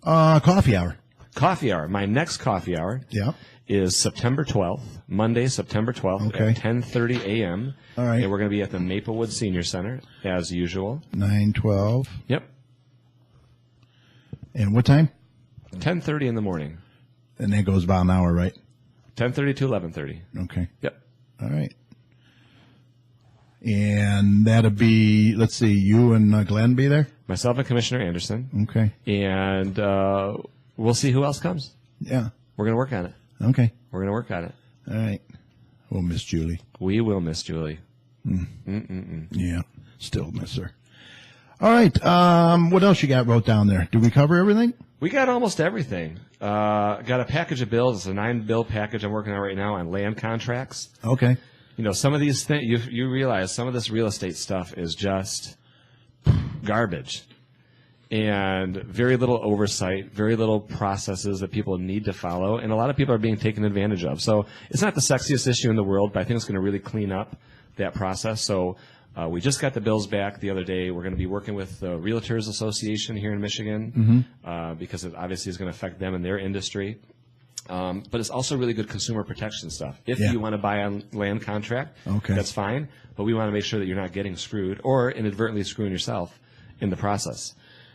Coffee hour. Coffee hour. My next coffee hour. Yeah. Is September 12th, Monday, September 12th Okay. at 10:30 a.m. All right. And we're going to be at the Maplewood Senior Center, as usual. 9:12. Yep. And what time? 10:30 in the morning. And that goes about an hour, right? 10:30 to 11:30. Okay. Yep. All right. And that'll be, let's see, you and Glenn be there? Myself and Commissioner Anderson. Okay. And we'll see who else comes. Yeah. We're going to work on it. Okay. We're going to work on it. All right. We'll miss Julie. We will miss Julie. Yeah. Still miss her. All right. What else you got wrote down there? Did we cover everything? We got almost everything. Got a package of bills. It's a 9-bill package I'm working on right now on land contracts. Okay. Some of these things, you realize some of this real estate stuff is just garbage. And very little oversight, very little processes that people need to follow, and a lot of people are being taken advantage of. So it's not the sexiest issue in the world, but I think it's going to really clean up that process. So we just got the bills back the other day. We're going to be working with the Realtors Association here in Michigan because it obviously is going to affect them and their industry. But it's also really good consumer protection stuff. If you want to buy on land contract, that's fine. But we want to make sure that you're not getting screwed or inadvertently screwing yourself in the process.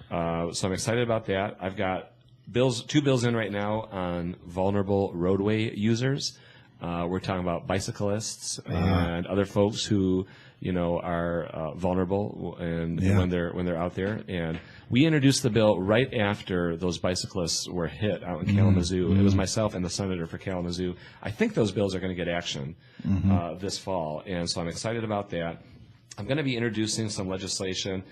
So I'm excited about that. I've got 2 bills in right now on vulnerable roadway users. We're talking about bicyclists and other folks who, are vulnerable and when they're out there. And we introduced the bill right after those bicyclists were hit out in Kalamazoo. It was myself and the senator for Kalamazoo. I think those bills are going to get action this fall, and so I'm excited about that. I'm going to be introducing some legislation.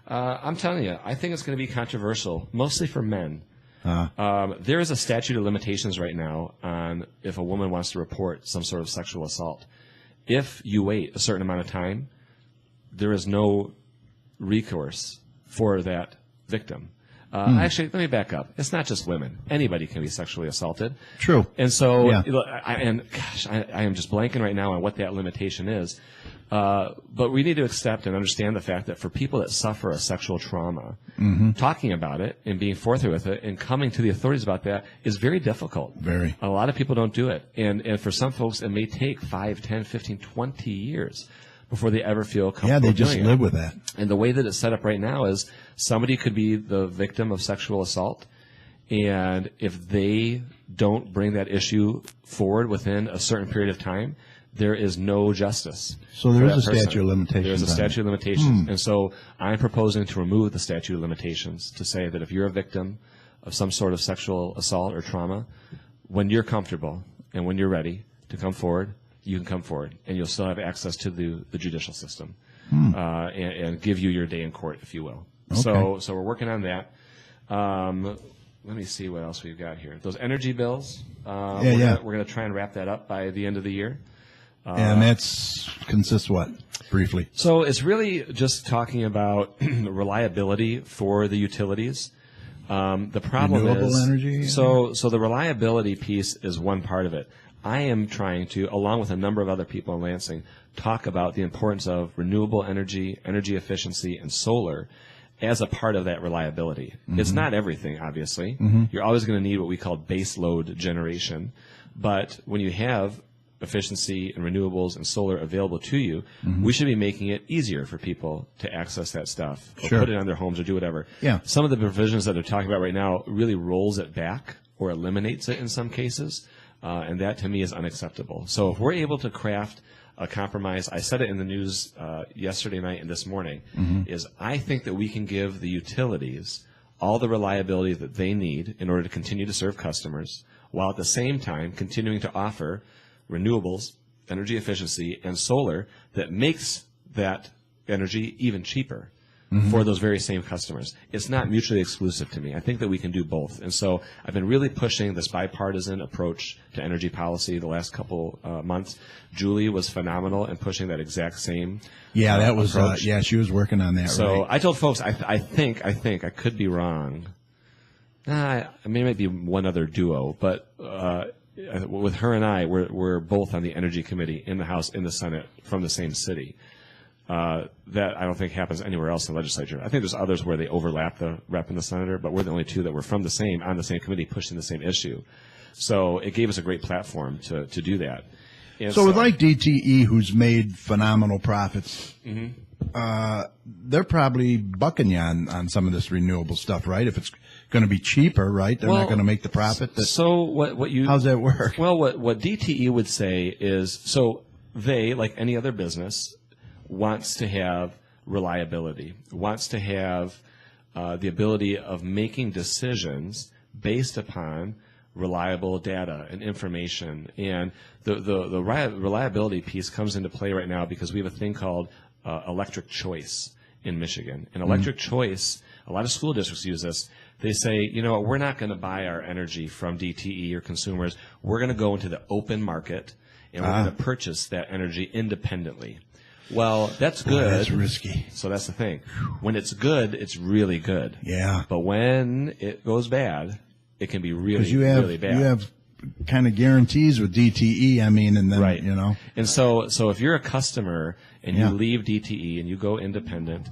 I'm telling you, I think it's going to be controversial, mostly for men. There is a statute of limitations right now on if a woman wants to report some sort of sexual assault. If you wait a certain amount of time, there is no recourse for that victim. Actually, let me back up. It's not just women. Anybody can be sexually assaulted. True. And so, Yeah. I am just blanking right now on what that limitation is. But we need to accept and understand the fact that for people that suffer a sexual trauma, talking about it and being forthright with it and coming to the authorities about that is very difficult. Very. A lot of people don't do it. And for some folks, it may take 5, 10, 15, 20 years before they ever feel comfortable Yeah, they just doing live it. with that. And the way that it's set up right now is somebody could be the victim of sexual assault, and if they don't bring that issue forward within a certain period of time, there is no justice. So there for is that a person. statute of limitations There's a on it. statute of limitations. And so I'm proposing to remove the statute of limitations to say that if you're a victim of some sort of sexual assault or trauma, when you're comfortable and when you're ready to come forward, you can come forward, and you'll still have access to the judicial system and give you your day in court, if you will. Okay. So we're working on that. Let me see what else we've got here. Those energy bills, we're going to try and wrap that up by the end of the year. And consists what? Briefly. So it's really just talking about reliability for the utilities. The problem Renewable is energy? So the reliability piece is one part of it. I am trying to, along with a number of other people in Lansing, talk about the importance of renewable energy, energy efficiency, and solar as a part of that reliability. It's not everything, obviously. You're always going to need what we call base load generation. But when you have efficiency and renewables and solar available to you, we should be making it easier for people to access that stuff or Sure. put it on their homes or do whatever. Yeah. Some of the provisions that they're talking about right now really rolls it back or eliminates it in some cases, and that to me is unacceptable. So if we're able to craft a compromise, I said it in the news yesterday night and this morning, is I think that we can give the utilities all the reliability that they need in order to continue to serve customers, while at the same time continuing to offer renewables, energy efficiency, and solar that makes that energy even cheaper for those very same customers. It's not mutually exclusive to me. I think that we can do both. And so I've been really pushing this bipartisan approach to energy policy the last couple months. Julie was phenomenal in pushing that exact same Yeah, that was. approach. She was working on that. So right. I told folks, I think I could be wrong. I mean, it might be one other duo, but with her and I, we're both on the Energy Committee in the House, in the Senate, from the same city. That I don't think happens anywhere else in the legislature. I think there's others where they overlap, the rep and the senator, but we're the only two that were from the same, on the same committee, pushing the same issue. So it gave us a great platform to do that. And So with like DTE, who's made phenomenal profits, they're probably bucking you on some of this renewable stuff, right? If it's going to be cheaper, right? They're not going to make the profit. So what you How's that work? Well, what DTE would say is, so they, like any other business, wants to have reliability, wants to have the ability of making decisions based upon reliable data and information. And the reliability piece comes into play right now because we have a thing called electric choice in Michigan. And electric choice, a lot of school districts use this. They say, you know what, we're not going to buy our energy from DTE or consumers. We're going to go into the open market and we're going to purchase that energy independently. Well, that's good. Boy, that's risky. So that's the thing. When it's good, it's really good. Yeah. But when it goes bad, it can be really, Because you have really bad. you have kind of guarantees with DTE. I mean, and then Right. you know. And so if you're a customer and Yeah. you leave DTE and you go independent,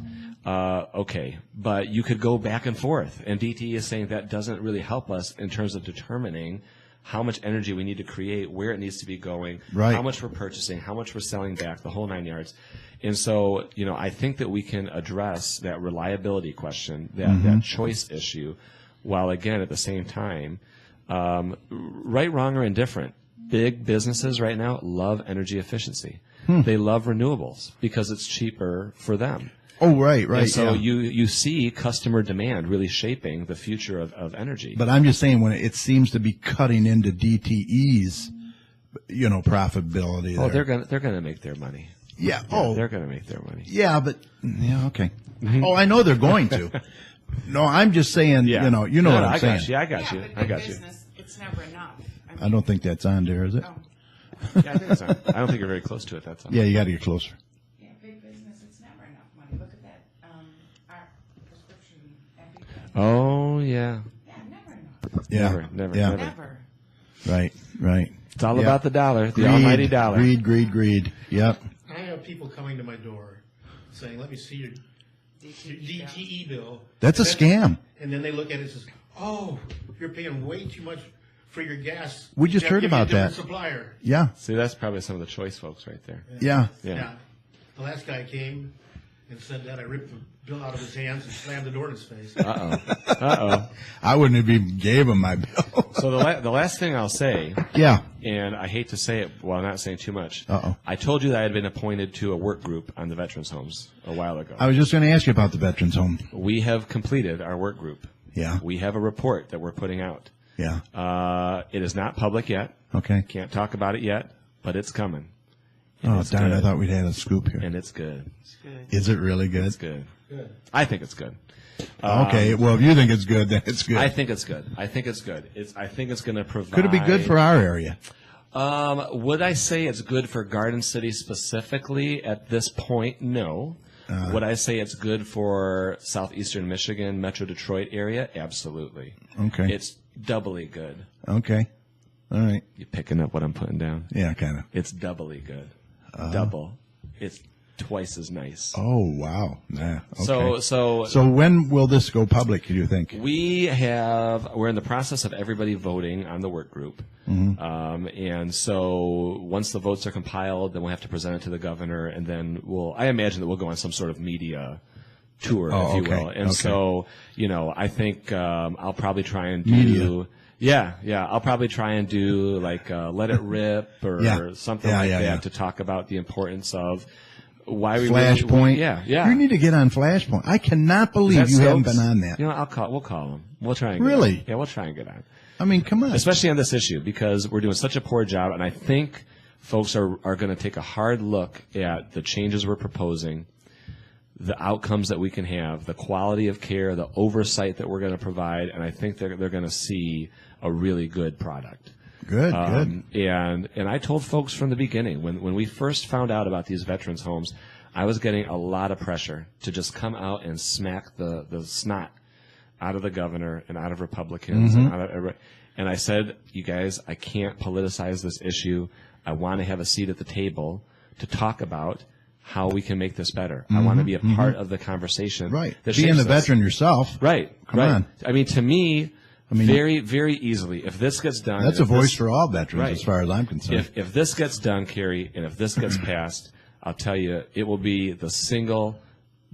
okay, but you could go back and forth. And DTE is saying that doesn't really help us in terms of determining how much energy we need to create, where it needs to be going, Right. how much we're purchasing, how much we're selling back, the whole 9 yards. And so, I think that we can address that reliability question, that choice issue, while again, at the same time, right, wrong, or indifferent, big businesses right now love energy efficiency. They love renewables because it's cheaper for them. Oh, right. And so yeah. you see customer demand really shaping the future of energy. But I'm just saying, when it seems to be cutting into DTE's, profitability. Oh, there. they're gonna make their money. Yeah. Yeah, they're gonna make their money. Yeah, but okay. Oh, I know they're going to. No, I'm just saying. Yeah. What I'm saying. I got you. But I big got you. business, it's never enough. I don't think that's on there, is it? Oh, Yeah, I think it's on. I don't think you're very close to it. That's all. Yeah, you got to get closer. yeah, big business, it's never enough money. Look at that, our prescription EpiPen. Oh yeah. Yeah, never enough. Yeah. Never. Yeah. Never. Right. It's all Yeah. about the dollar, the almighty dollar. Greed. Yep. I have people coming to my door saying, let me see your DTE bill. That's a scam. And then they look at it and says, oh, you're paying way too much for your gas. We just You have heard to give me a about that. different supplier. Yeah. See, that's probably some of the choice folks right there. Yeah. Yeah. The last guy came and said that. I ripped the bill out of his hands and slammed the door in his face. I wouldn't have even gave him my bill. So the last thing I'll say, Yeah. and I hate to say it while not saying too much. Uh-oh. I told you that I had been appointed to a work group on the veterans homes a while ago. I was just going to ask you about the veterans home. We have completed our work group. Yeah. We have a report that we're putting out. Yeah. It is not public yet. Okay. Can't talk about it yet, but it's coming. And Oh, it's darn! I good. thought we'd had a scoop here. And it's good. Is it really good? It's good. I think it's good. Okay. Well, if you think it's good, then it's good. I think it's good. I think it's good. I think it's going to provide. Could it be good for our area? Would I say it's good for Garden City specifically at this point? No. Would I say it's good for southeastern Michigan, Metro Detroit area? Absolutely. Okay. It's doubly good. Okay. All right. You picking up what I'm putting down? Yeah, kind of. It's doubly good. Double. It's twice as nice. Oh, wow. Yeah. Okay. So when will this go public, do you think? we're in the process of everybody voting on the work group. And so once the votes are compiled, then we'll have to present it to the governor, and then I imagine that we'll go on some sort of media tour, Oh, if you okay. will. And Okay. so, I think I'll probably try and do Media. Yeah. I'll probably try and do like Let It Rip or Yeah. something Yeah, like yeah, that yeah. to talk about the importance of why we Flashpoint. Yeah. You need to get on Flashpoint. I cannot believe Is you that haven't Stokes? been on that. We'll call him. We'll try and get Really? on. Yeah, we'll try and get on. I mean, come on. Especially on this issue, because we're doing such a poor job, and I think folks are going to take a hard look at the changes we're proposing, the outcomes that we can have, the quality of care, the oversight that we're going to provide, and I think they're going to see a really good product. Good. And I told folks from the beginning, when we first found out about these veterans homes, I was getting a lot of pressure to just come out and smack the snot out of the governor and out of Republicans. And I said, you guys, I can't politicize this issue. I want to have a seat at the table to talk about how we can make this better. I want to be a part of the conversation. Right. that Being shapes a this. veteran yourself. Right. Come right. on. I mean, to me, very, very easily, if this gets done. That's a if voice this- for all veterans, Right. as far as I'm concerned. If this gets done, Carrie, and if this gets passed, I'll tell you, it will be the single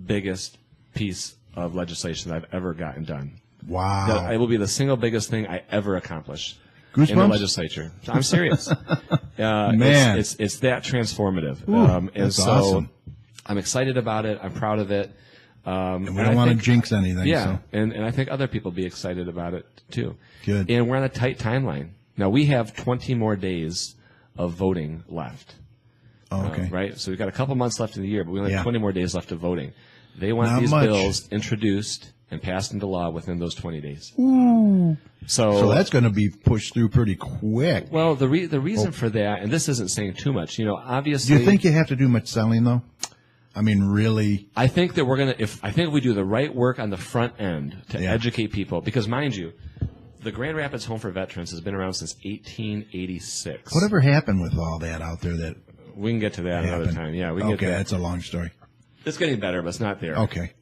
biggest piece of legislation I've ever gotten done. Wow. It will be the single biggest thing I ever accomplish in the Goosebumps? legislature. I'm serious. Man. It's that transformative. Ooh, and that's so awesome. I'm excited about it. I'm proud of it. And we don't want to jinx anything. Yeah, So. and I think other people be excited about it too. Good. And we're on a tight timeline. Now we have 20 more days of voting left. Oh, okay. Right? So we've got a couple months left in the year, but we only have Yeah. 20 more days left of voting. They want Not these much. bills introduced and passed into law within those 20 days. So that's going to be pushed through pretty quick. Well, the reason for that, and this isn't saying too much, obviously. Do you think you have to do much selling, though? I mean, really? I think that I think we do the right work on the front end to Yeah. educate people, because mind you, the Grand Rapids Home for Veterans has been around since 1886. Whatever happened with all that out there that We can get to that another happened? time. Yeah, we can Okay, get to that. that's a long story. It's getting better, but it's not there. Okay.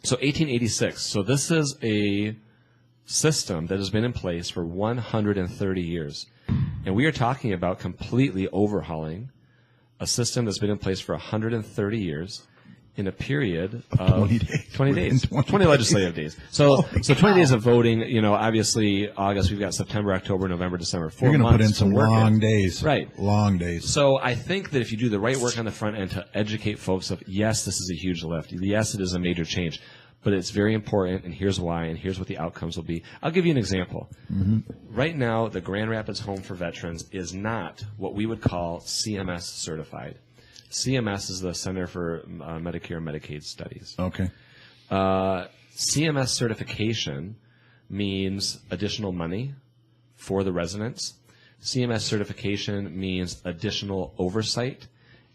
So 1886. So this is a system that has been in place for 130 years. And we are talking about completely overhauling a system that's been in place for 130 years in a period of 20 days. 20 days. Within 20 legislative days. So, Holy so 20 cow. days of voting, obviously August, we've got September, October, November, December. 4 You're going to months put in some to work it. long days. Right. Long days. So I think that if you do the right work on the front end to educate folks of, yes, this is a huge lift. Yes, it is a major change. But it's very important, and here's why, and here's what the outcomes will be. I'll give you an example. Right now, the Grand Rapids Home for Veterans is not what we would call CMS certified. CMS is the Center for Medicare and Medicaid Studies. Okay. CMS certification means additional money for the residents. CMS certification means additional oversight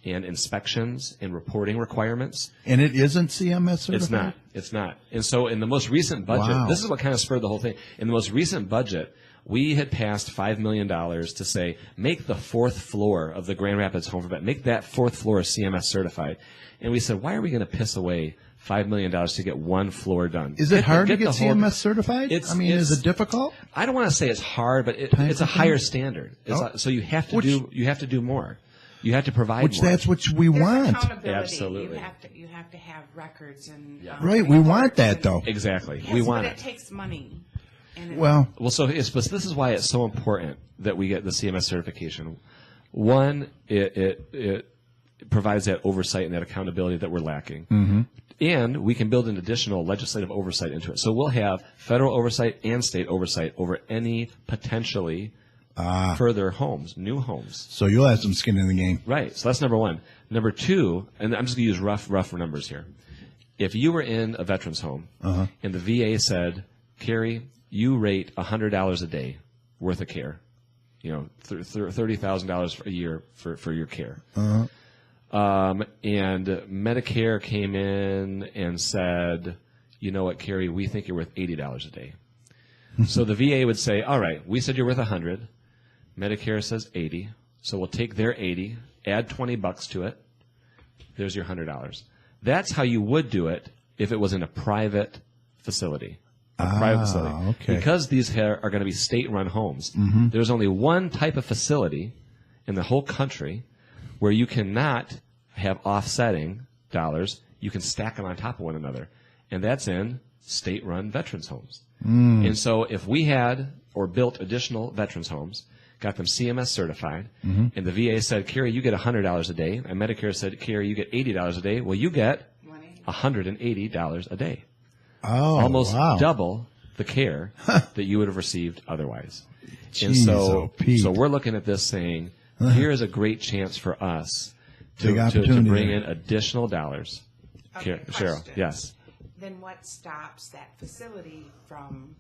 and inspections and reporting requirements. And it isn't CMS certified? It's not. It's not. And so in the most recent budget, Wow. this is what kind of spurred the whole thing. In the most recent budget, we had passed $5 million to say, make the fourth floor of the Grand Rapids Home for Veterans, make that fourth floor CMS certified. And we said, why are we going to piss away $5 million to get one floor done? Is it hard to the get whole- CMS certified? It's- I mean, is it's- it difficult? I don't want to say it's hard, but it's a higher standard. So you have to Which- you have to do more. You have to provide Which more. that's what we There's want. accountability. Absolutely. You have to have records and Right, we want that, though. Exactly. Yes, We want but it. it takes money. And it- Well, Well, so but this is why it's so important that we get the CMS certification. One, it provides that oversight and that accountability that we're lacking. Mm-hmm. And we can build an additional legislative oversight into it. So we'll have federal oversight and state oversight over any potentially further homes, new homes. so you'll have some skin in the game. Right. So that's number one. Number two, and I'm just going to use rough numbers here. If you were in a veteran's home and the VA said, Carrie, you rate $100 a day worth of care, $30,000 a year for your care. And Medicare came in and said, you know what, Carrie, we think you're worth $80 a day. So the VA would say, all right, we said you're worth 100. Medicare says 80. So we'll take their 80, add $20 to it. There's your $100. That's how you would do it if it was in a private facility. Private facility. okay. Because these are going to be state-run homes, there's only one type of facility in the whole country where you cannot have offsetting dollars. You can stack them on top of one another. And that's in state-run veterans homes. And so if we had or built additional veterans homes, got them CMS certified, and the VA said, Carrie, you get $100 a day, and Medicare said, Carrie, you get $80 a day, well, you get $180 a day. Oh, Almost wow. double the care that you would have received otherwise. And Jeez, so, oh, Pete. so we're looking at this saying, here is a great chance for us Big to opportunity bring there. in additional dollars. Okay, Cheryl, question. yes. Then what stops that facility from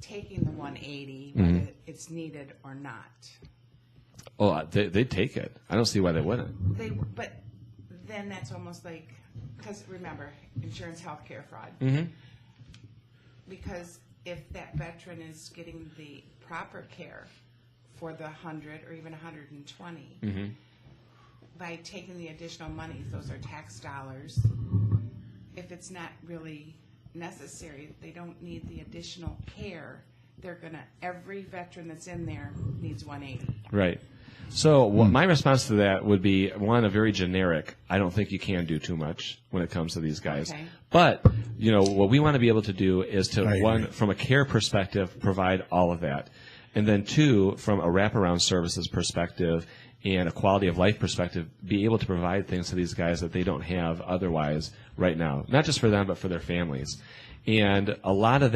taking the 180, whether it's needed or not? Oh, they'd take it. I don't see why they wouldn't. But then that's almost like, because remember, insurance, healthcare fraud. Because if that veteran is getting the proper care for the 100 or even 120, by taking the additional money, those are tax dollars. If it's not really necessary, they don't need the additional care. They're gonna, every veteran that's in there needs 180. Right. So my response to that would be, one, a very generic, I don't think you can do too much when it comes to these guys. Okay. But, what we want to be able to do is to, I one, agree. from a care perspective, provide all of that. And then two, from a wraparound services perspective and a quality of life perspective, be able to provide things to these guys that they don't have otherwise right now. Not just for them, but for their families. And a lot of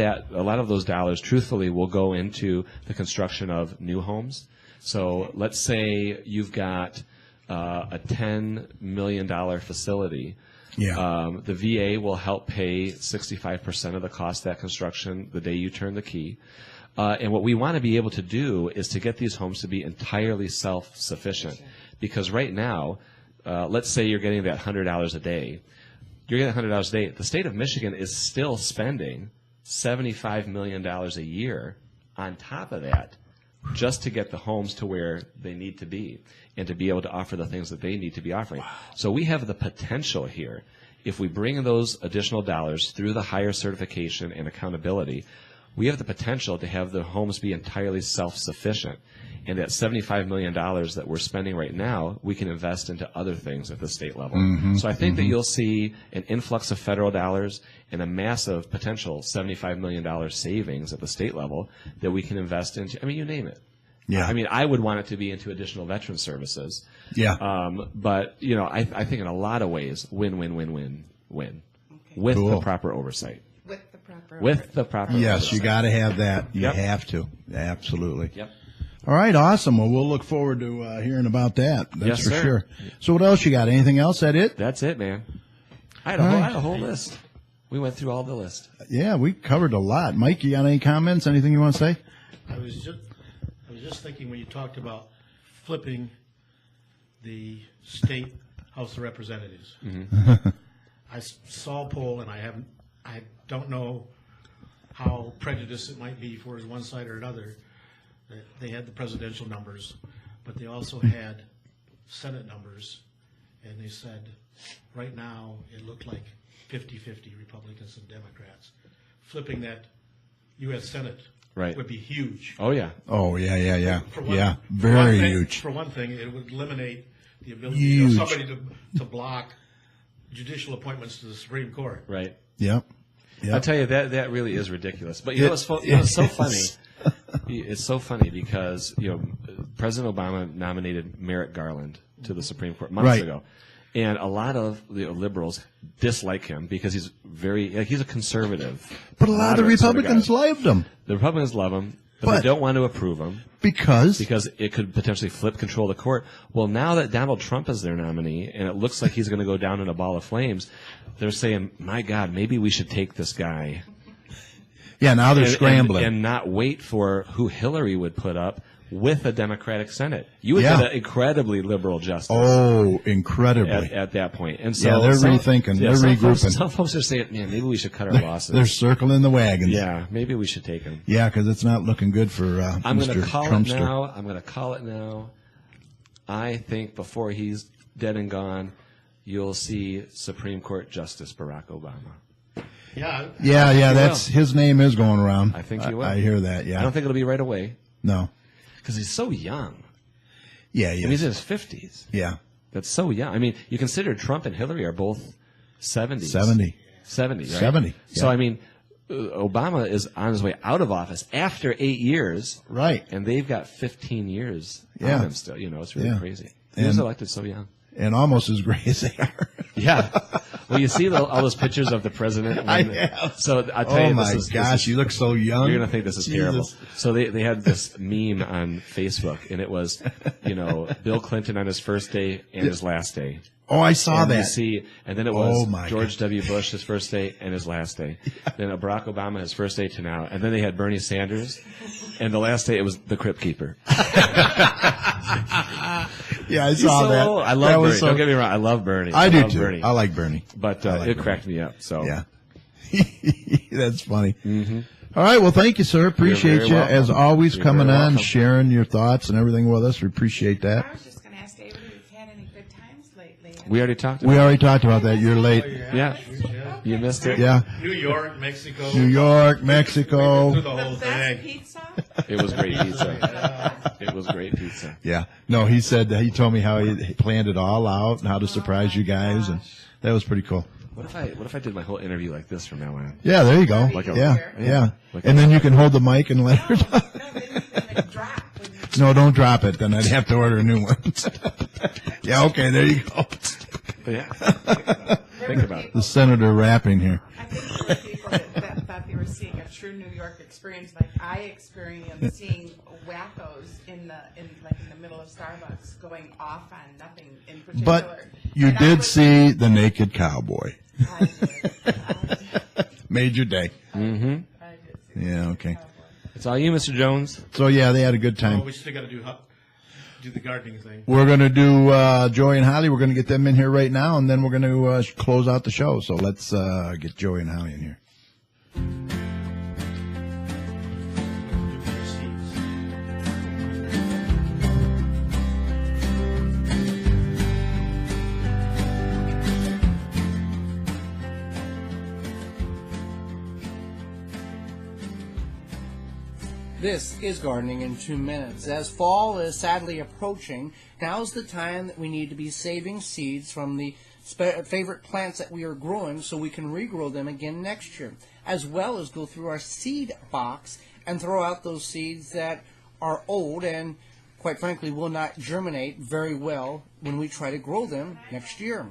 those dollars, truthfully, will go into the construction of new homes. So let's say you've got a $10 million facility. Yeah. The VA will help pay 65% of the cost of that construction the day you turn the key. And what we want to be able to do is to get these homes to be entirely self-sufficient. Because right now, let's say you're getting that $100 a day. You're getting $100 a day. The state of Michigan is still spending $75 million a year on top of that just to get the homes to where they need to be and to be able to offer the things that they need to be offering. So we have the potential here, if we bring in those additional dollars through the higher certification and accountability, we have the potential to have the homes be entirely self-sufficient. And that $75 million that we're spending right now, we can invest into other things at the state level. So I think that you'll see an influx of federal dollars and a massive potential $75 million savings at the state level that we can invest into. I mean, you name it. Yeah. I mean, I would want it to be into additional veteran services. Yeah. But, you know, I think in a lot of ways, win. With Cool. the proper oversight. With the proper. With the proper Yes, oversight. you got to have that. You Yep. have to. Absolutely. Yep. All right, awesome. Well, we'll look forward to hearing about that. That's Yes, for sir. sure. So what else you got? Anything else? That it? That's it, man. I had All right. a whole list. We went through all the list. Yeah, we covered a lot. Mike, you got any comments? Anything you want to say? I was just thinking when you talked about flipping the state House of Representatives. I saw a poll, and I don't know how prejudiced it might be for one side or another. They had the presidential numbers, but they also had Senate numbers, and they said right now it looked like 50-50 Republicans and Democrats. Flipping that U.S. Senate Right. would be huge. Oh, yeah. Oh, yeah. For one- Yeah, for very one thing- huge. For one thing, it would eliminate the ability Huge. of somebody to block judicial appointments to the Supreme Court. Right. Yep. I'll tell you, that really is ridiculous. But you know, it's so funny. It's so funny because, you know, President Obama nominated Merrick Garland to the Supreme Court months Right. ago. And a lot of the liberals dislike him because he's he's a conservative. But a lot of the moderate sort of Republicans guy. loved him The Republicans love him, but But- they don't want to approve him because because it could potentially flip control of the court. Well, now that Donald Trump is their nominee and it looks like he's going to go down in a ball of flames, they're saying, my God, maybe we should take this guy. yeah, now they're and- scrambling. and not wait for who Hillary would put up with a Democratic Senate. You would Yeah. get an incredibly liberal justice oh, incredibly. at that point. And so Yeah, they're some- rethinking. They're some folks- regrouping. Some folks are saying, man, maybe we should cut our losses. They're circling the wagons. Yeah, maybe we should take him. Yeah, because it's not looking good for I'm Mr. going to call Trumpster. it now. I'm going to call it now. I think before he's dead and gone, you'll see Supreme Court Justice Barack Obama. Yeah. Yeah, you that's his name is going around. I think he will. I hear that. Yeah. I don't think it'll be right away No. because he's so young. Yeah, I mean, yeah. he's in his 50s. Yeah. That's so young. I mean, you consider Trump and Hillary are both 70s. 70. 70, right? 70, So, yeah. I mean, Obama is on his way out of office after 8 years. Right. And they've got 15 years Yeah. on him still. You know, it's really Yeah. crazy. He was And- elected so young. And almost as gray as they are. Yeah. Well, you see all those pictures of the president. I when- have. So I'll tell Oh you, my this is, gosh, you look so young. you're going to think this is Jesus. terrible. So they had this meme on Facebook, and it was, you know, Bill Clinton on his first day and his last day. Oh, I saw And you that. see, and then it was Oh, my George W. Bush his first day and his last day. Then Barack Obama his first day to now, and then they had Bernie Sanders, and the last day it was the Crypt Keeper. Yeah, I He's saw so that. old. I That love was Bernie. so- Don't get me wrong, I love Bernie. I do love too. Bernie. I like Bernie. But I like it Bernie. cracked me up. So Yeah. That's funny. All right. Well, thank you, sir. Appreciate very you welcome. as always You're coming very on, welcome. sharing your thoughts and everything with us. We appreciate that. I was just going to ask David if he's had any good times lately. we already talked We about already talked about that. You're late. Yeah. You missed it. Yeah. New York, Mexico. New York, Through Mexico. the The whole best thing. pizza? It was great pizza. It was great pizza. Yeah. No, he said he told me how he planned it all out and how to surprise you guys, and that was pretty cool. What if I did my whole interview like this from now on? Yeah, there you go. Like a- yeah, Yeah. yeah. Like And then you can hold the mic and let her talk. No, then you can like drop. when you- No, don't drop it. Then I'd have to order a new one. Yeah, okay, there you go. But yeah. Think about it. The senator rapping here. I think there were people that thought they were seeing a true New York experience, like I experienced seeing wackos in the middle of Starbucks going off on nothing in particular. But you And I did was- see the naked cowboy. I did. Made your day. I did see Yeah, okay. Cowboy. It's all you, Mr. Jones. So, yeah, they had a good Oh, time. we still got to do the gardening thing. We're going to do Joey and Holly. We're going to get them in here right now, and then we're going to close out the show. So let's get Joey and Holly in here. This is Gardening in 2 Minutes. As fall is sadly approaching, now's the time that we need to be saving seeds from the favorite plants that we are growing so we can regrow them again next year, as well as go through our seed box and throw out those seeds that are old and, quite frankly, will not germinate very well when we try to grow them next year.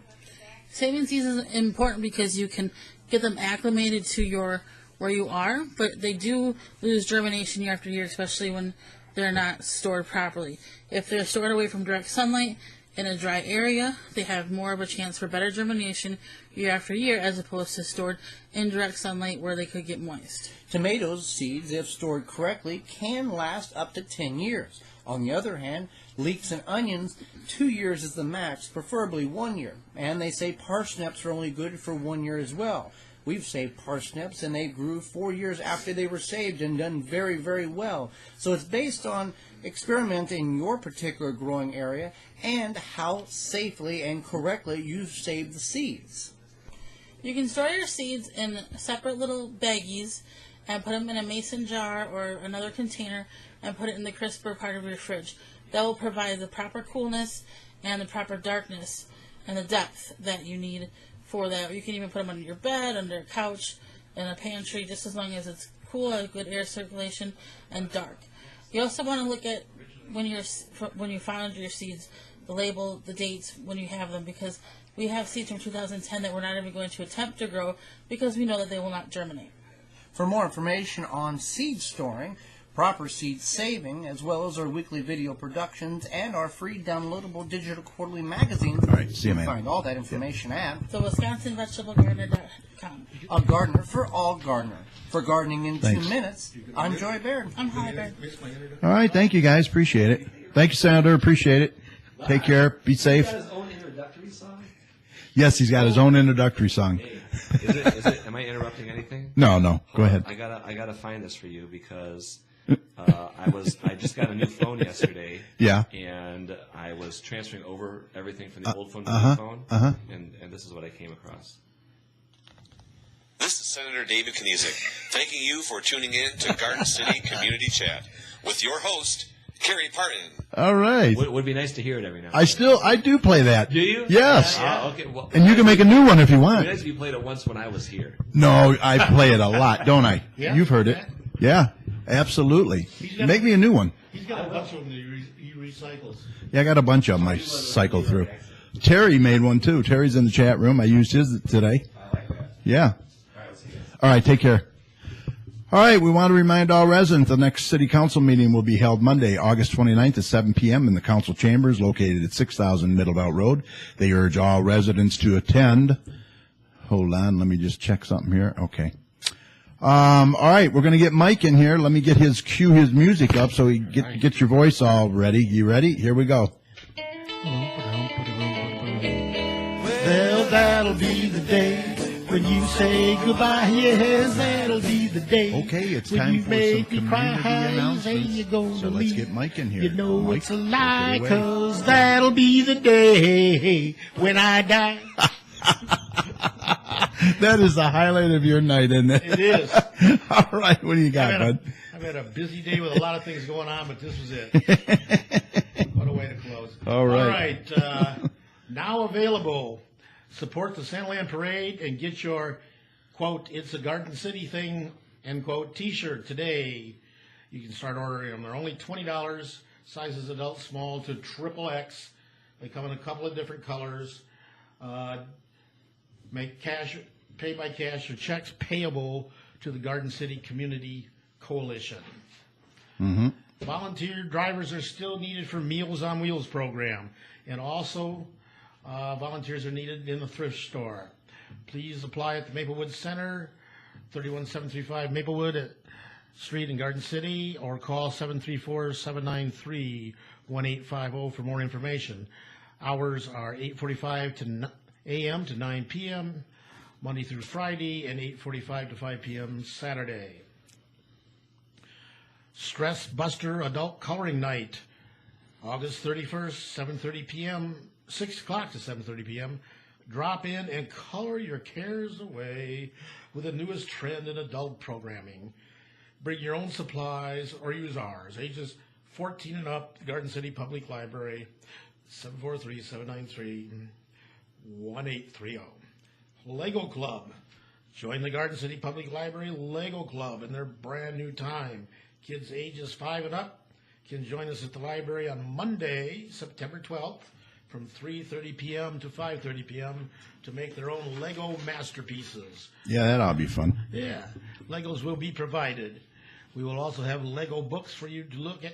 Saving seeds is important because you can get them acclimated to where you are, but they do lose germination year after year, especially when they're not stored properly. If they're stored away from direct sunlight in a dry area, they have more of a chance for better germination year after year as opposed to stored in direct sunlight where they could get moist. Tomatoes seeds, if stored correctly, can last up to 10 years. On the other hand, leeks and onions, 2 years is the max, preferably 1 year. And they say parsnips are only good for 1 year as well. We've saved parsnips, and they grew 4 years after they were saved and done very, very well. So it's based on experiment in your particular growing area and how safely and correctly you've saved the seeds. You can store your seeds in separate little baggies and put them in a mason jar or another container and put it in the crisper part of your fridge. That will provide the proper coolness and the proper darkness and the depth that you need for that. You can even put them under your bed, under a couch, in a pantry, just as long as it's cool, a good air circulation, and dark. You also want to look at when you found your seeds, the label, the dates when you have them, because we have seeds from 2010 that we're not even going to attempt to grow because we know that they will not germinate. For more information on seed storing, proper seed saving, as well as our weekly video productions and our free downloadable digital quarterly magazines, All right, see you, you man. can find all that information at So WisconsinVegetableGardener.com. A Gardener for All Gardener. For Gardening in Thanks. 2 Minutes, I'm Joy Baird. I'm Holly Baird. All right, thank you guys. Appreciate it. Thank you, Senator. Appreciate it. Take care. Be safe. He's got his own introductory song? Yes, he's got his own introductory song. Hey, is it, am I interrupting anything? No. Go ahead. I gotta find this for you because I just got a new phone yesterday. Yeah. And I was transferring over everything from the old phone to the new phone. And this is what I came across. This is Senator David Kniezek, thanking you for tuning in to Garden City Community Chat with your host, Kerry Parton. All right. Would be nice to hear it every now and then. I do play that. Do you? Yes. Okay. Well, And you can make a new one if you it'd want. be nice if you played it once when I was here. No, I play it a lot, don't I? Yeah. You've heard it. Yeah, absolutely. got- Make me a new one. He's got a bunch of them that he recycles. Yeah, I got a bunch of them I cycle through. Terry made one too. Terry's in the chat room. I used his today. Yeah. All right, take care. All right, we want to remind all residents the next city council meeting will be held Monday, August 29th at 7 p.m. in the council chambers located at 6000 Middlebelt Road. They urge all residents to attend. Hold on, let me just check something here. Okay. All right, we're going to get Mike in here. Let me get cue his music up so he gets your voice all ready. You ready? Here we go. Well, that'll be the day when you say goodbye. Yes, that'll be the day. Okay, it's when time you for some make me cry, community say announcements. you're gonna So let's leave. get Mike in here. You know Mike, it's a take lie, it away. 'cause that'll be the day when I die. That is the highlight of your night, isn't it? It is. All right, what do you got, bud? I've had a busy day with a lot of things going on, but this was it. What a way to close. All right. All right. Now available. Support the Sandland Parade and get your, quote, It's a Garden City thing, end quote, t-shirt today. You can start ordering them. They're only $20. Sizes adult small to XXX. They come in a couple of different colors. Make cash, pay by cash or checks payable to the Garden City Community Coalition. Mm-hmm. Volunteer drivers are still needed for Meals on Wheels program. And also, volunteers are needed in the thrift store. Please apply at the Maplewood Center, 31735 Maplewood Street in Garden City, or call 734-793-1850 for more information. Hours are 8:45 a.m. to 9 p.m., Monday through Friday, and 8:45 to 5 p.m. Saturday. Stress Buster Adult Coloring Night, August 31st, 7:30 p.m., 6 o'clock to 7:30 p.m. Drop in and color your cares away with the newest trend in adult programming. Bring your own supplies or use ours. Ages 14 and up, Garden City Public Library, 743-793-1830. Lego Club. Join the Garden City Public Library Lego Club in their brand new time. Kids ages 5 and up can join us at the library on Monday, September 12th, from 3:30 p.m. to 5:30 p.m. to make their own Lego masterpieces. Yeah, that ought to be fun. Yeah, Legos will be provided. We will also have Lego books for you to look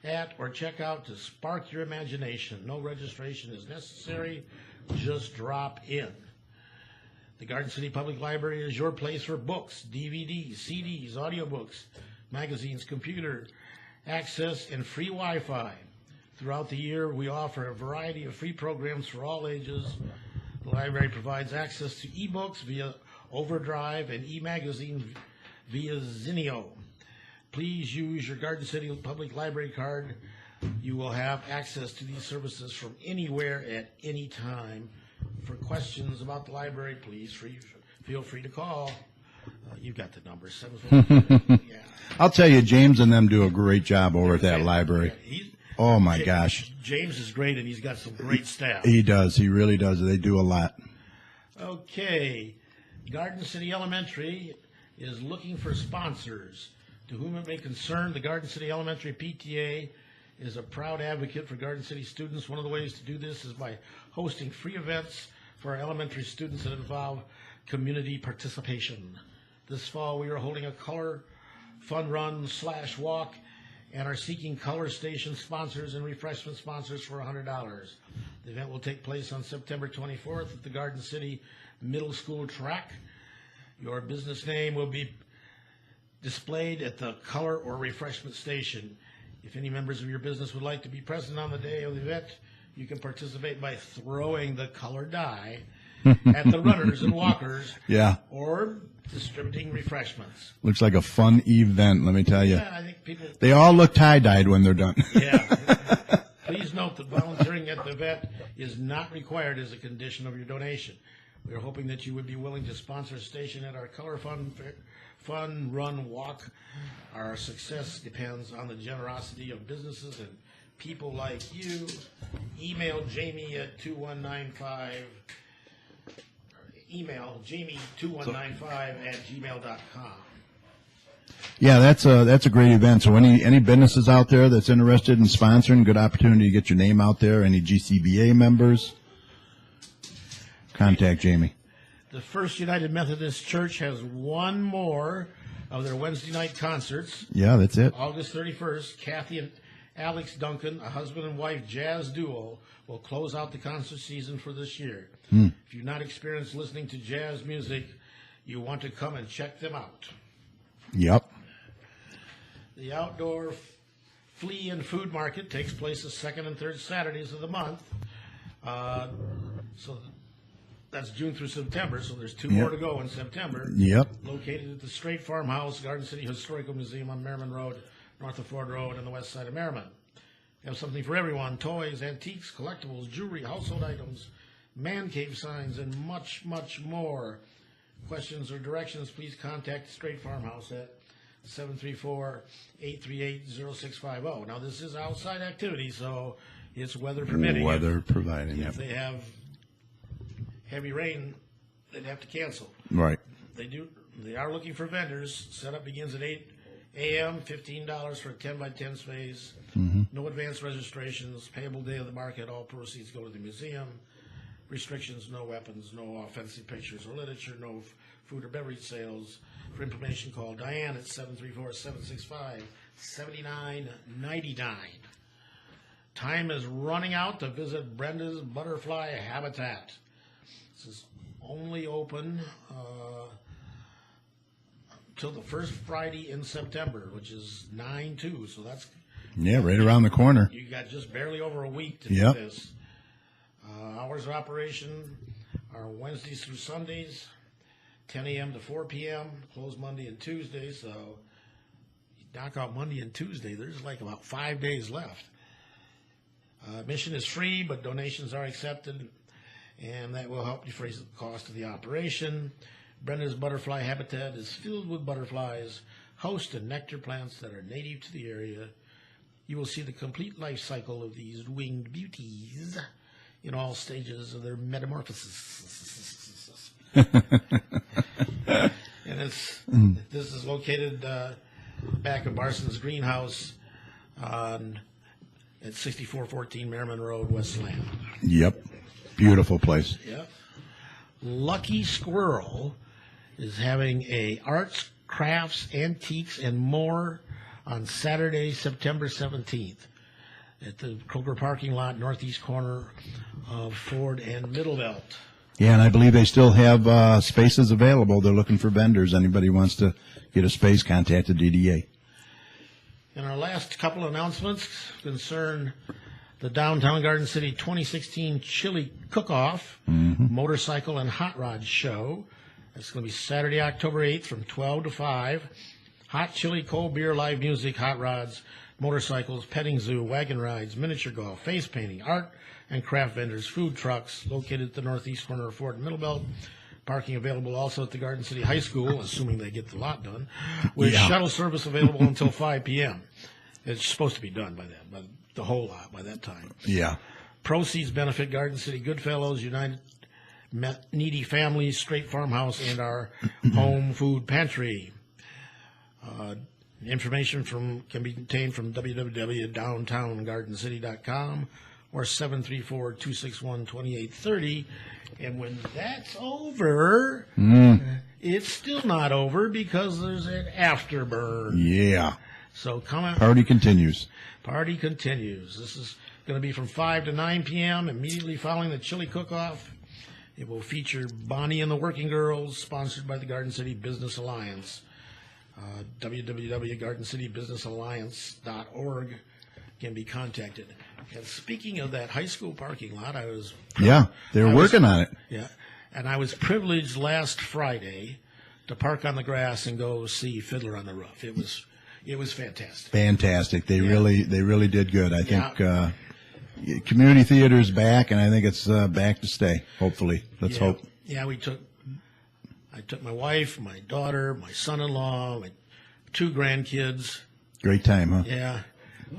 at or check out to spark your imagination. No registration is necessary. Just drop in. The Garden City Public Library is your place for books, DVDs, CDs, audiobooks, magazines, computer access, and free Wi-Fi. Throughout the year, we offer a variety of free programs for all ages. The library provides access to ebooks via Overdrive and e-magazines via Zinio. Please use your Garden City Public Library card. You will have access to these services from anywhere at any time. For questions about the library, please feel free to call. You got the number, 743. Yeah. I'll tell you, James and them do a great job over at that library. Oh, my gosh. James is great, and he's got some great staff. He does. He really does. They do a lot. Okay. Garden City Elementary is looking for sponsors. To whom it may concern, the Garden City Elementary PTA is a proud advocate for Garden City students. One of the ways to do this is by hosting free events for our elementary students that involve community participation. This fall, we are holding a color fun run / walk and are seeking color station sponsors and refreshment sponsors for $100. The event will take place on September 24th at the Garden City Middle School track. Your business name will be displayed at the color or refreshment station. If any members of your business would like to be present on the day of the event, you can participate by throwing the color dye at the runners and walkers. Yeah. Or distributing refreshments. Looks like a fun event, let me tell you. Yeah, I think people... They all look tie-dyed when they're done. Yeah. Please note that volunteering at the event is not required as a condition of your donation. We are hoping that you would be willing to sponsor a station at our Color Fun Run Walk. Our success depends on the generosity of businesses and people like you. Email Jamie at 2195. Email jamie2195@gmail.com. Yeah, that's a great event. So any businesses out there that's interested in sponsoring, good opportunity to get your name out there. Any GCBA members, contact Jamie. The First United Methodist Church has one more of their Wednesday night concerts. Yeah, that's it. August 31st, Kathy and Alex Duncan, a husband and wife jazz duo, will close out the concert season for this year. If you've not experienced listening to jazz music, you want to come and check them out. Yep. The outdoor flea and food market takes place the second and third Saturdays of the month. So that's June through September, so there's two more to go in September. Yep. Located at the Straight Farmhouse, Garden City Historical Museum on Merriman Road, north of Ford Road, on the west side of Merriman. We have something for everyone: toys, antiques, collectibles, jewelry, household items, man cave signs, and much, much more. Questions or directions, please contact the Straight Farmhouse at 734-838-0650. Now, this is outside activity, so it's weather permitting. Weather providing, If they have heavy rain, they'd have to cancel. Right. They are looking for vendors. Setup begins at 8 a.m., $15 for a 10-by-10 space. No advance registrations. Payable day of the market. All proceeds go to the museum. Restrictions: no weapons, no offensive pictures or literature, no food or beverage sales. For information, call Diane at 734-765-7999. Time is running out to visit Brenda's Butterfly Habitat. This is only open till the first Friday in September, which is 9/2. So that's right around the corner. You got just barely over a week to do this. Hours of operation are Wednesdays through Sundays, 10 a.m. to 4 p.m., closed Monday and Tuesday. So you knock out Monday and Tuesday, there's like about 5 days left. Admission is free, but donations are accepted, and that will help defray the cost of the operation. Brenda's Butterfly Habitat is filled with butterflies, host and nectar plants that are native to the area. You will see the complete life cycle of these winged beauties in all stages of their metamorphosis. And this is located back of Barson's Greenhouse at 6414 Merriman Road, West Slam. Yep. Beautiful place. Yep. Lucky Squirrel is having a arts, crafts, antiques, and more on Saturday, September 17th at the Kroger parking lot, northeast corner of Ford and Middlebelt. Yeah, and I believe they still have spaces available. They're looking for vendors. Anybody wants to get a space, contact the DDA. And our last couple announcements concern the Downtown Garden City 2016 Chili Cook-Off, Motorcycle and Hot Rod Show. It's going to be Saturday, October 8th from 12 to 5. Hot chili, cold beer, live music, hot rods, motorcycles, petting zoo, wagon rides, miniature golf, face painting, art and craft vendors, food trucks located at the northeast corner of Ford and Middlebelt. Parking available also at the Garden City High School, assuming they get the lot done, with shuttle service available until 5 p.m. It's supposed to be done by the whole lot by that time. Yeah. Proceeds benefit Garden City Goodfellows, United Needy Families, Straight Farmhouse, and our home food pantry. Information can be obtained from www.downtowngardencity.com or 734-261-2830. And when that's over, it's still not over because there's an afterburn. Yeah. So come out. Party continues. Party continues. This is going to be from 5 to 9 p.m. immediately following the chili cook-off. It will feature Bonnie and the Working Girls, sponsored by the Garden City Business Alliance. www.gardencitybusinessalliance.org can be contacted. And speaking of that high school parking lot, they're working on it. Yeah, and I was privileged last Friday to park on the grass and go see Fiddler on the Roof. It was fantastic. Fantastic. They really did good. I think community theater's back, and I think it's back to stay. Hopefully, let's hope. Yeah, I took my wife, my daughter, my son-in-law, my 2 grandkids. Great time, huh? Yeah.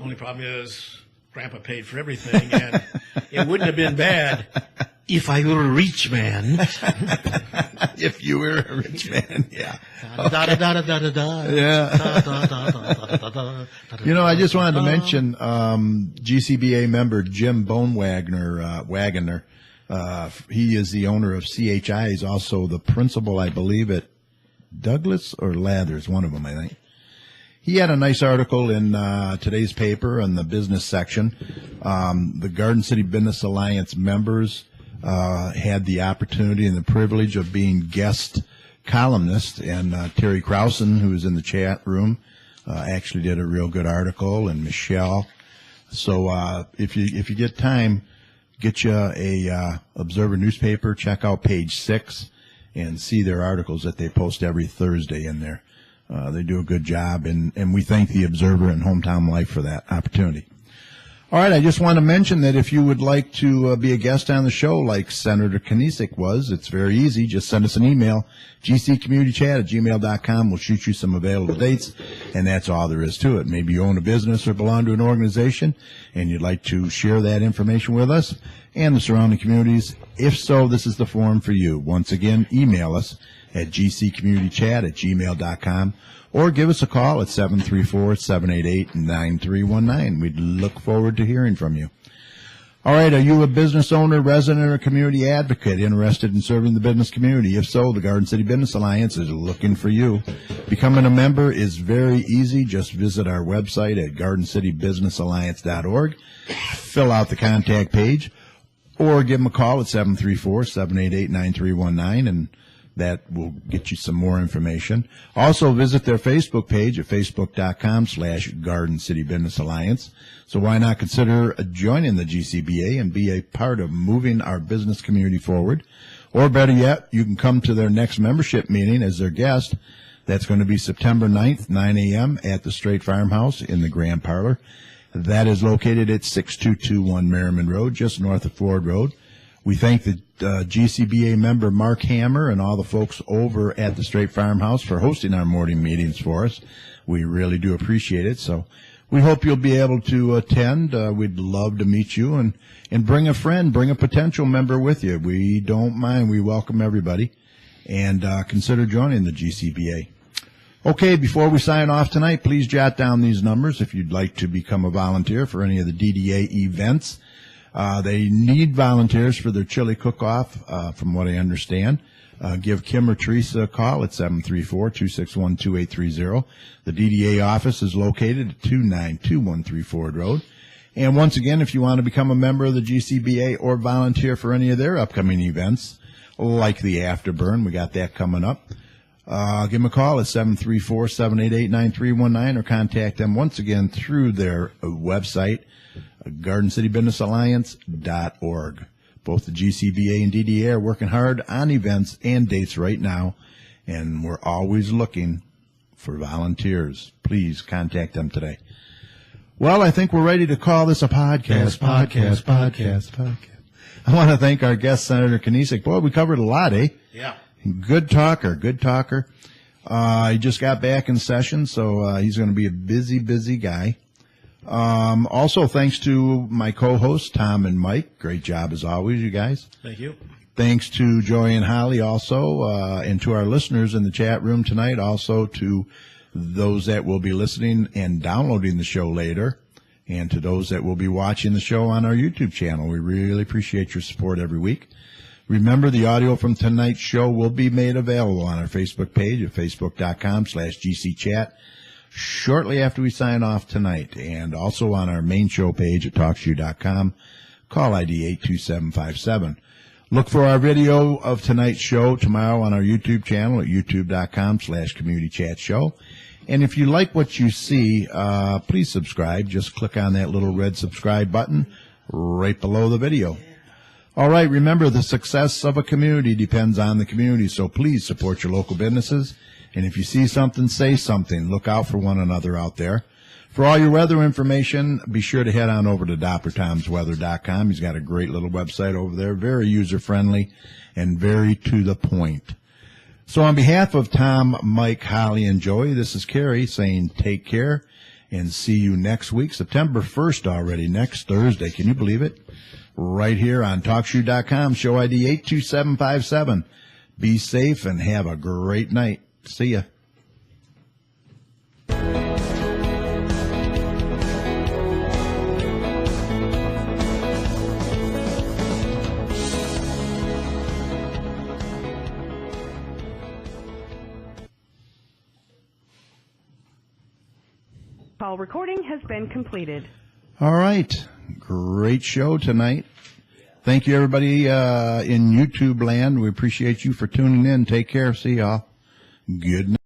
Only problem is Grandpa paid for everything, and it wouldn't have been bad if I were a rich man. If you were a rich man, yeah. You know, I just wanted to mention GCBA member Jim Wagoner. He is the owner of CHI. He's also the principal, I believe, at Douglas or Lathers, one of them, I think. He had a nice article in today's paper in the business section. The Garden City Business Alliance members had the opportunity and the privilege of being guest columnists, and Terry Krausen, who was in the chat room, actually did a real good article, and Michelle. So if you get time, get you a Observer newspaper, check out page 6, and see their articles that they post every Thursday in there. They do a good job, and we thank the Observer and Hometown Life for that opportunity. All right, I just want to mention that if you would like to be a guest on the show like Senator Kanisic was, it's very easy. Just send us an email, gccommunitychat@gmail.com. We'll shoot you some available dates, and that's all there is to it. Maybe you own a business or belong to an organization, and you'd like to share that information with us and the surrounding communities. If so, this is the forum for you. Once again, email us at gccommunitychat@gmail.com. Or give us a call at 734-788-9319. We'd look forward to hearing from you. All right, are you a business owner, resident, or community advocate interested in serving the business community? If so, the Garden City Business Alliance is looking for you. Becoming a member is very easy. Just visit our website at gardencitybusinessalliance.org, fill out the contact page, or give them a call at 734-788-9319, and that will get you some more information. Also, visit their Facebook page at facebook.com/Garden City Business Alliance. So why not consider joining the GCBA and be a part of moving our business community forward? Or better yet, you can come to their next membership meeting as their guest. That's going to be September 9th, 9 a.m. at the Straight Farmhouse in the Grand Parlor. That is located at 6221 Merriman Road, just north of Ford Road. We thank the GCBA member Mark Hammer and all the folks over at the Straight Farmhouse for hosting our morning meetings for us. We really do appreciate it. So we hope you'll be able to attend. We'd love to meet you and bring a friend, bring a potential member with you. We don't mind. We welcome everybody. And consider joining the GCBA. Okay, before we sign off tonight, please jot down these numbers if you'd like to become a volunteer for any of the DDA events. They need volunteers for their chili cook-off, from what I understand. Give Kim or Teresa a call at 734-261-2830. The DDA office is located at 29213 Ford Road. And once again, if you want to become a member of the GCBA or volunteer for any of their upcoming events, like the Afterburn, we got that coming up. Give them a call at 734-788-9319 or contact them once again through their website, GardenCityBusinessalliance.org. Both the GCBA and DDA are working hard on events and dates right now, and we're always looking for volunteers. Please contact them today. Well, I think we're ready to call this a podcast. I want to thank our guest, Senator Kniesek. Boy, we covered a lot, eh? Yeah. Good talker. He just got back in session, so he's going to be a busy guy. Also, thanks to my co-hosts, Tom and Mike. Great job as always, you guys. Thank you. Thanks to Joy and Holly also, and to our listeners in the chat room tonight, also to those that will be listening and downloading the show later, and to those that will be watching the show on our YouTube channel. We really appreciate your support every week. Remember, the audio from tonight's show will be made available on our Facebook page at facebook.com/GCChat shortly after we sign off tonight, and also on our main show page at TalkShoe.com, call ID 82757. Look for our video of tonight's show tomorrow on our YouTube channel at youtube.com/CommunityChatShow. And if you like what you see, please subscribe. Just click on that little red subscribe button right below the video. All right, remember, the success of a community depends on the community, so please support your local businesses. And if you see something, say something. Look out for one another out there. For all your weather information, be sure to head on over to DrTomsWeather.com. He's got a great little website over there, very user-friendly and very to the point. So on behalf of Tom, Mike, Holly, and Joey, this is Kerry saying take care and see you next week, September 1st already, next Thursday. Can you believe it? Right here on TalkShoe.com, show ID 82757. Be safe and have a great night. See ya. Call recording has been completed. All right. Great show tonight. Thank you, everybody in YouTube land. We appreciate you for tuning in. Take care. See y'all. Good night.